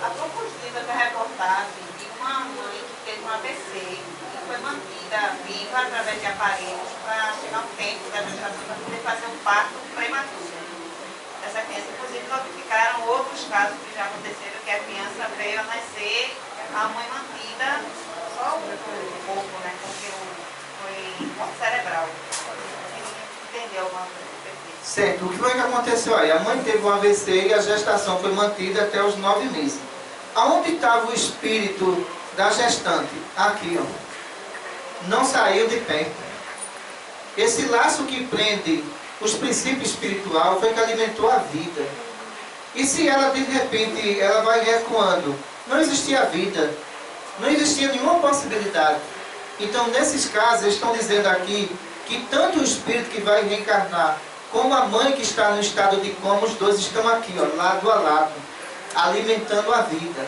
Há poucos dias eu vi a reportagem de uma mãe que teve um AVC e foi mantida viva através de aparelhos para chegar ao tempo da gestação para poder fazer um parto prematuro. Essa criança, inclusive, notificaram outros casos que já aconteceram, que a criança veio a nascer, a mãe mantida, só o corpo, né? Porque foi morte cerebral. Entendeu alguma coisa? Certo, o que foi que aconteceu aí? A mãe teve um AVC e a gestação foi mantida até os 9 meses. Aonde estava o espírito da gestante? Aqui, ó. Não saiu de perto. Esse laço que prende os princípios espirituais foi que alimentou a vida. E se ela, de repente, ela vai recuando? Não existia vida. Não existia nenhuma possibilidade. Então, nesses casos, eles estão dizendo aqui que tanto o espírito que vai reencarnar como a mãe que está no estado de coma, os dois estão aqui, ó, lado a lado, alimentando a vida.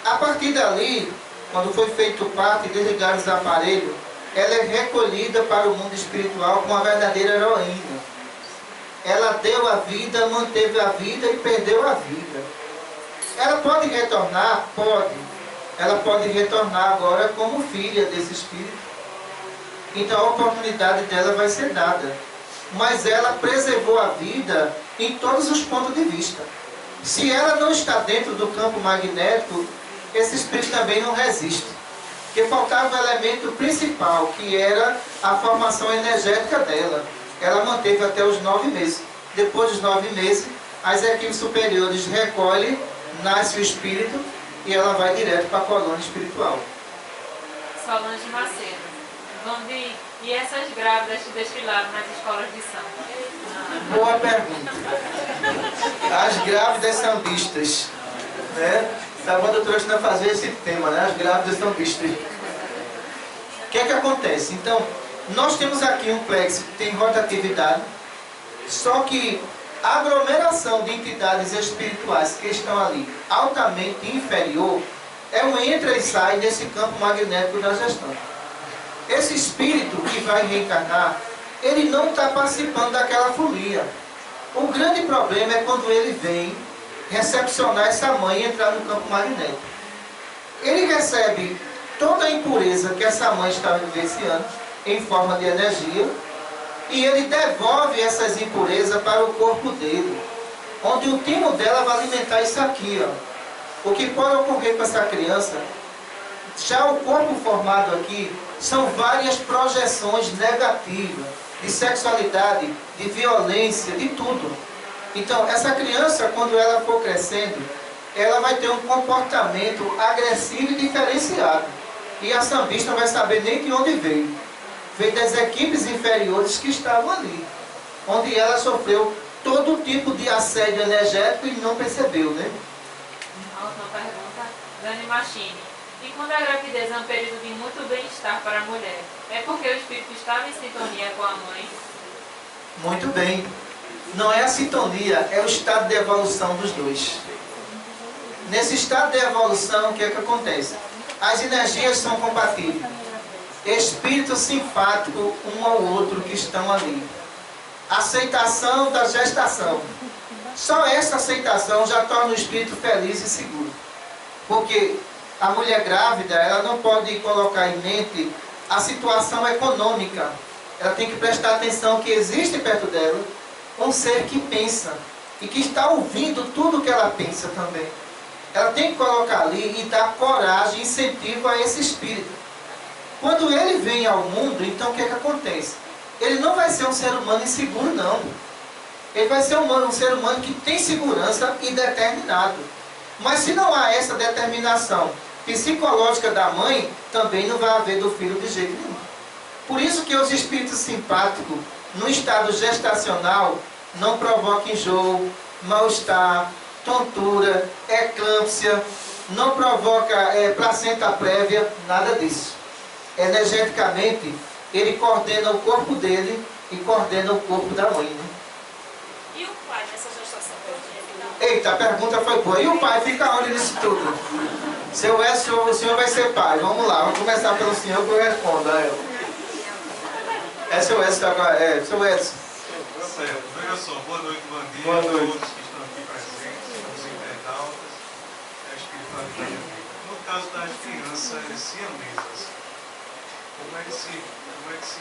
A partir dali, quando foi feito o parto e desligaram os aparelhos, ela é recolhida para o mundo espiritual como uma verdadeira heroína. ela deu a vida, manteve a vida e perdeu a vida. Ela pode retornar? Pode. Ela pode retornar agora como filha desse espírito. Então a oportunidade dela vai ser dada. Mas ela preservou a vida em todos os pontos de vista. Se ela não está dentro do campo magnético, esse espírito também não resiste. Porque faltava o elemento principal, que era a formação energética dela. Ela manteve até os 9 meses. Depois dos 9 meses, as equipes superiores recolhem, nasce o espírito e ela vai direto para a colônia espiritual. Solange Macedo. Vandi, e essas grávidas que desfilaram nas escolas de samba? Boa pergunta. As grávidas sambistas, né? Sábado eu trouxe para fazer esse tema, né? As grávidas sambistas. O que é que acontece? Então, nós temos aqui um plexo que tem rotatividade, só que a aglomeração de entidades espirituais que estão ali altamente inferior é um entra e sai desse campo magnético da gestão. Esse espírito que vai reencarnar, ele não está participando daquela folia. O grande problema é quando ele vem recepcionar essa mãe e entrar no campo magnético. Ele recebe toda a impureza que essa mãe está vivenciando em forma de energia e ele devolve essas impurezas para o corpo dele, onde o timo dela vai alimentar isso aqui, ó. O que pode ocorrer com essa criança, já o corpo formado aqui, são várias projeções negativas, de sexualidade, de violência, de tudo. Então, essa criança, quando ela for crescendo, ela vai ter um comportamento agressivo e diferenciado. E a sambista não vai saber nem de onde veio. Veio das equipes inferiores que estavam ali, onde ela sofreu todo tipo de assédio energético e não percebeu, né? A última pergunta, Dani Machini. E quando a gravidez é um período de muito bem-estar para a mulher, é porque o espírito estava em sintonia com a mãe? Muito bem. Não é a sintonia, é o estado de evolução dos dois. Nesse estado de evolução, o que é que acontece? As energias são compatíveis. Espírito simpático um ao outro que estão ali. Aceitação da gestação. Só essa aceitação já torna o espírito feliz e seguro. Porque a mulher grávida, ela não pode colocar em mente a situação econômica. Ela tem que prestar atenção que existe perto dela um ser que pensa e que está ouvindo tudo que ela pensa também. Ela tem que colocar ali e dar coragem e incentivo a esse espírito. Quando ele vem ao mundo, então o que é que acontece? Ele não vai ser um ser humano inseguro, não. Ele vai ser um ser humano que tem segurança e determinado. Mas se não há essa determinação psicológica da mãe, também não vai haver do filho de jeito nenhum. Por isso que os espíritos simpáticos, no estado gestacional, não provocam enjoo, mal-estar, tontura, eclâmpsia, não provoca placenta prévia, nada disso. Energeticamente, ele coordena o corpo dele e coordena o corpo da mãe, né? E o pai nessa gestação? Eita, a pergunta foi boa. E o pai fica onde nisso tudo? Seu Edson, o senhor vai ser pai. Vamos lá, vamos começar pelo senhor que eu respondo a ela. É seu Edson agora? É, seu Edson. Certo. Veja só, boa noite, Vandi. Boa noite. A todos que estão aqui presentes, os internautas, a espiritualidade. No caso das crianças siamesas, como é que se pensa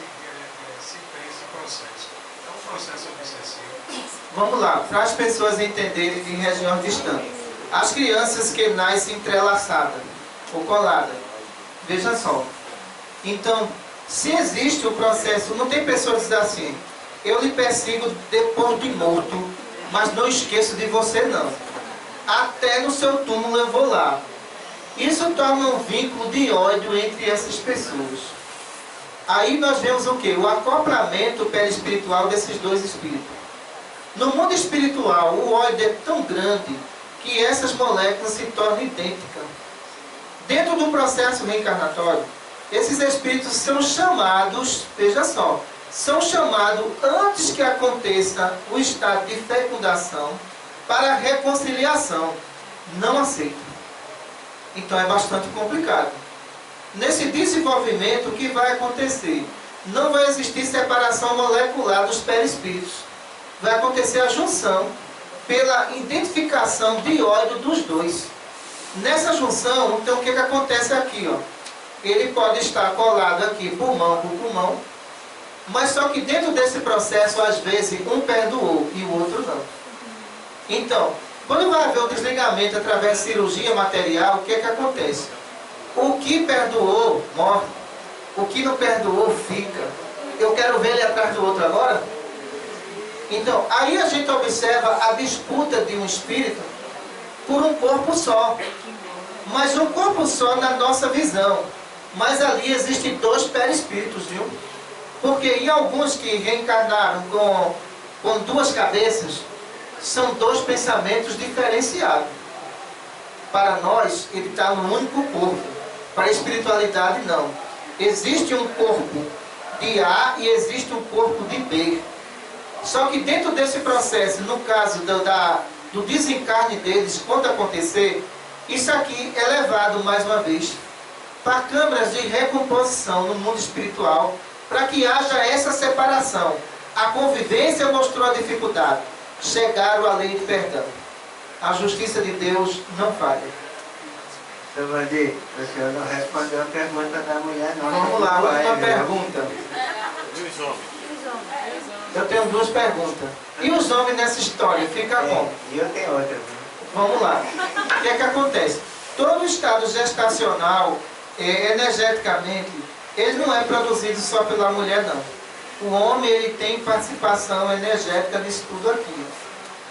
esse processo? É um processo obsessivo. Vamos lá, para as pessoas entenderem de regiões distantes. As crianças que nascem entrelaçadas ou coladas. Veja só. Então, se existe o processo, não tem pessoa que diz assim, eu lhe persigo depois de morto, mas não esqueço de você não. Até no seu túmulo eu vou lá. Isso torna um vínculo de ódio entre essas pessoas. Aí nós vemos o quê? O acoplamento perispiritual desses dois espíritos. No mundo espiritual, o ódio é tão grande que essas moléculas se tornam idênticas. Dentro do processo reencarnatório, esses espíritos são chamados, veja só, são chamados antes que aconteça o estado de fecundação para a reconciliação. Não aceitam. Então é bastante complicado. Nesse desenvolvimento, o que vai acontecer? Não vai existir separação molecular dos perispíritos. vai acontecer a junção pela identificação de óleo dos dois. Nessa junção, então o que acontece aqui? Ó? Ele pode estar colado aqui pulmão por pulmão, mas só que dentro desse processo, às vezes, um perdoou e o outro não. Então, quando vai haver o desligamento através de cirurgia material, o que acontece? O que perdoou, morre. O que não perdoou, fica. Eu quero ver ele atrás do outro agora. Então, aí a gente observa a disputa de um espírito por um corpo só. Mas um corpo só na nossa visão. Mas ali existem dois perispíritos, viu? Porque em alguns que reencarnaram com duas cabeças, são dois pensamentos diferenciados. Para nós, ele está no único corpo. Para a espiritualidade, não. Existe um corpo de A e existe um corpo de B. Só que dentro desse processo, no caso do desencarne deles, quando acontecer, isso aqui é levado mais uma vez para câmaras de recomposição no mundo espiritual, para que haja essa separação. A convivência mostrou a dificuldade. Chegaram à lei de perdão. A justiça de Deus não falha. Seu Vandir, o senhor não respondeu a pergunta da mulher, não. Vamos lá, uma pergunta. E os homens? Eu tenho duas perguntas. E os homens nessa história? Fica como? E eu tenho outra. Vamos lá. O que acontece? Todo estado gestacional, energeticamente, ele não é produzido só pela mulher, não. O homem, ele tem participação energética nisso tudo aqui.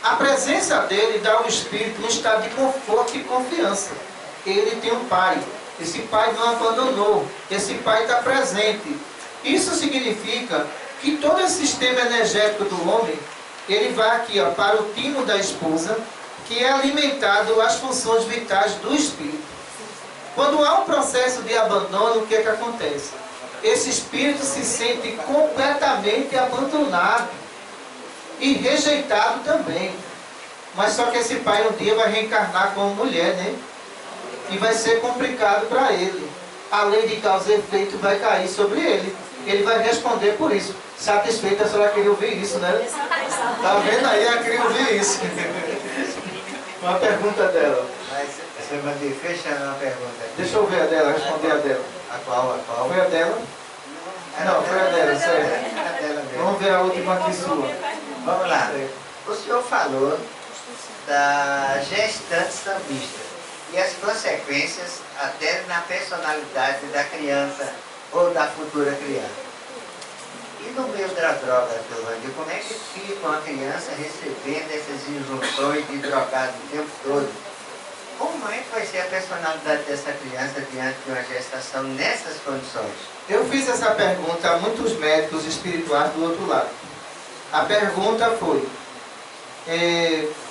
A presença dele dá ao espírito um estado de conforto e confiança. Ele tem um pai. Esse pai não abandonou. Esse pai está presente. Isso significa que todo esse sistema energético do homem, ele vai aqui, ó, para o timo da esposa, que é alimentado às funções vitais do espírito. Quando há um processo de abandono, o que acontece? Esse espírito se sente completamente abandonado e rejeitado também. Mas só que esse pai um dia vai reencarnar como mulher, né? E vai ser complicado para ele. A lei de causa e efeito vai cair sobre ele. Ele vai responder por isso. Satisfeita, a senhora queria ouvir isso, né? Tá vendo aí? Ela queria ouvir isso. Uma pergunta dela. Mas, você mandou fechando uma pergunta. Deixa eu ver a dela, responder a dela. A qual? Foi a dela? Não, foi a dela, certo. A dela mesmo. Vamos ver a última aqui sua. Vamos lá. O senhor falou da gestante sambista e as consequências até na personalidade da criança ou da futura criança. E no meio da droga, Giovanni, como é que fica uma criança recebendo essas injunções de drogado o tempo todo? Como é que vai ser a personalidade dessa criança diante de uma gestação nessas condições? Eu fiz essa pergunta a muitos médicos espirituais do outro lado. A pergunta foi, o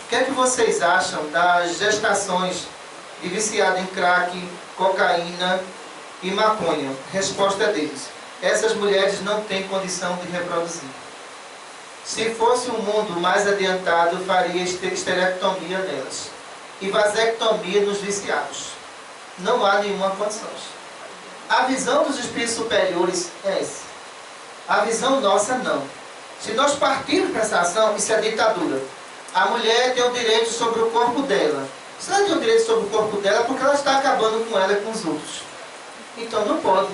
que é que vocês acham das gestações de viciado em crack, cocaína e maconha? Resposta deles: essas mulheres não têm condição de reproduzir. Se fosse um mundo mais adiantado, faria esterectomia nelas e vasectomia nos viciados. Não há nenhuma condição. A visão dos espíritos superiores é essa. A visão nossa, não. Se nós partirmos para essa ação, isso é ditadura. A mulher tem o direito sobre o corpo dela. Se ela tem o direito sobre o corpo dela, é porque ela está acabando com ela e com os outros. Então não pode.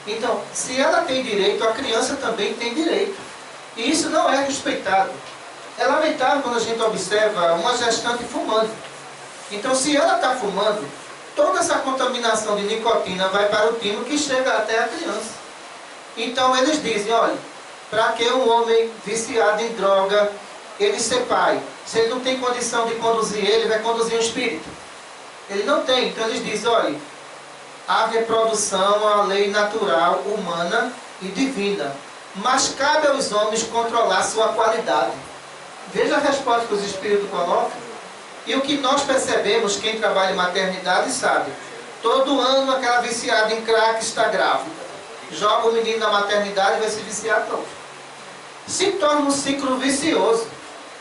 Então, se ela tem direito, a criança também tem direito. E isso não é respeitado. É lamentável quando a gente observa uma gestante fumando. Então, se ela está fumando, toda essa contaminação de nicotina vai para o timo que chega até a criança. Então, eles dizem, olha, para que um homem viciado em droga, ele ser pai? Se ele não tem condição de conduzir ele, vai conduzir um espírito. Ele não tem. Então, eles dizem, olha, a reprodução é uma lei natural, humana e divina. Mas cabe aos homens controlar sua qualidade. Veja a resposta que os espíritos colocam. E o que nós percebemos, quem trabalha em maternidade sabe. Todo ano aquela viciada em crack está grávida. Joga o menino na maternidade e vai se viciar todo. Se torna um ciclo vicioso.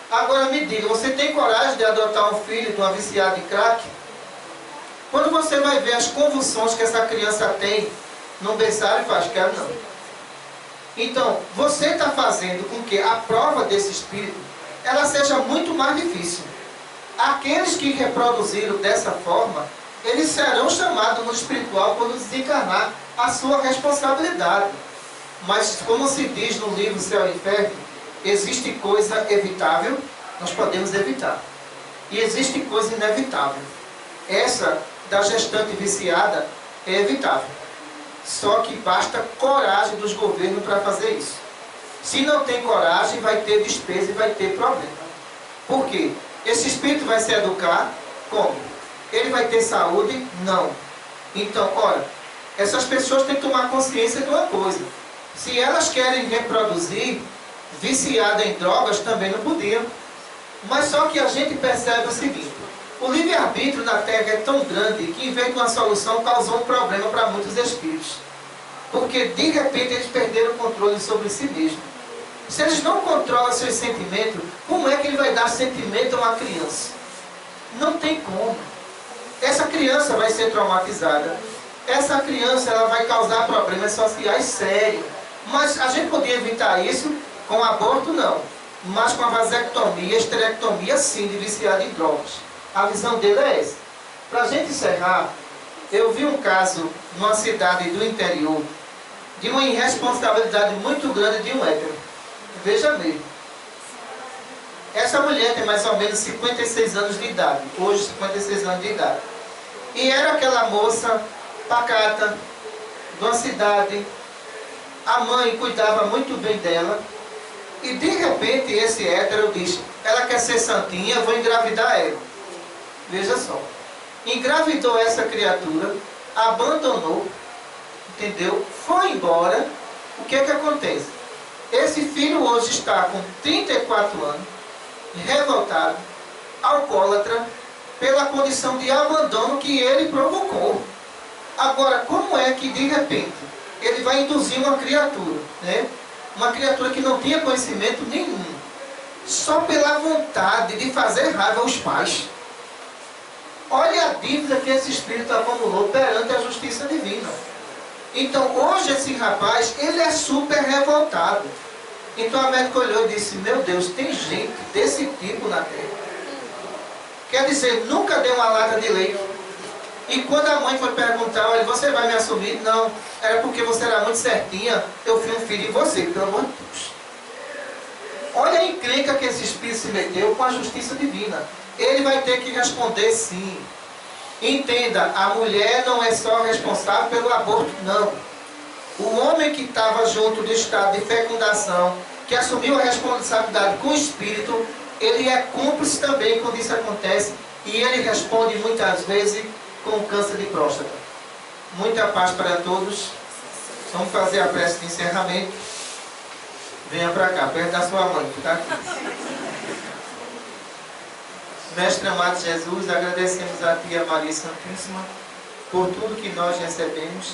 Agora me diga, você tem coragem de adotar um filho de uma viciada em crack? Quando você vai ver as convulsões que essa criança tem num berçário, faz, quero não. Então, você está fazendo com que a prova desse espírito ela seja muito mais difícil. Aqueles que reproduziram dessa forma, eles serão chamados no espiritual quando desencarnar a sua responsabilidade. Mas, como se diz no livro Céu e Inferno, existe coisa evitável, nós podemos evitar. E existe coisa inevitável. Essa da gestante viciada é evitável. Só que basta coragem dos governos para fazer isso. Se não tem coragem, vai ter despesa e vai ter problema. Por quê? Esse espírito vai se educar como? Ele vai ter saúde? Não. Então, olha, essas pessoas têm que tomar consciência de uma coisa. Se elas querem reproduzir, viciada em drogas, também não podiam. Mas só que a gente percebe o seguinte: o livre-arbítrio na Terra é tão grande que, em vez de uma solução, causou um problema para muitos espíritos. Porque, de repente, eles perderam o controle sobre si mesmos. Se eles não controlam seus sentimentos, como é que ele vai dar sentimento a uma criança? Não tem como. Essa criança vai ser traumatizada. Essa criança ela vai causar problemas sociais sérios. Mas a gente podia evitar isso com aborto, não. Mas com a vasectomia, esterectomia, sim, de viciado em drogas. A visão dele é essa. Para a gente encerrar, eu vi um caso numa cidade do interior de uma irresponsabilidade muito grande de um hétero. Veja mesmo. Essa mulher tem mais ou menos 56 anos de idade. Hoje, 56 anos de idade. E era aquela moça pacata, de uma cidade. A mãe cuidava muito bem dela. E de repente esse hétero diz: ela quer ser santinha, vou engravidar ela. Veja só. Engravidou essa criatura, abandonou, entendeu? Foi embora. O que é que acontece? Esse filho hoje está com 34 anos, revoltado, alcoólatra, pela condição de abandono que ele provocou. Agora, como é que de repente ele vai induzir uma criatura, né? Uma criatura que não tinha conhecimento nenhum, só pela vontade de fazer raiva aos pais? Olha a dívida que esse espírito acumulou perante a justiça divina. Então, hoje esse rapaz, ele é super revoltado. Então a médica olhou e disse: meu Deus, tem gente desse tipo na Terra. Quer dizer, nunca deu uma lata de leite. E quando a mãe foi perguntar: olha, você vai me assumir? Não, era porque você era muito certinha, eu fui um filho em você, pelo amor de Deus. Olha a encrenca que esse espírito se meteu com a justiça divina. Ele vai ter que responder sim. Entenda, a mulher não é só responsável pelo aborto, não. O homem que estava junto do estado de fecundação, que assumiu a responsabilidade com o espírito, ele é cúmplice também quando isso acontece, e ele responde muitas vezes com câncer de próstata. Muita paz para todos. Vamos fazer a prece de encerramento. Venha para cá, perto da sua mãe, que está aqui. Mestre amado Jesus, agradecemos a Ti, a Maria Santíssima, por tudo que nós recebemos,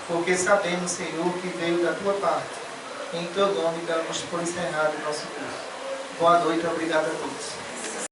porque sabemos, Senhor, que veio da Tua parte. Em Teu nome damos por encerrado o nosso curso. Boa noite, obrigado a todos.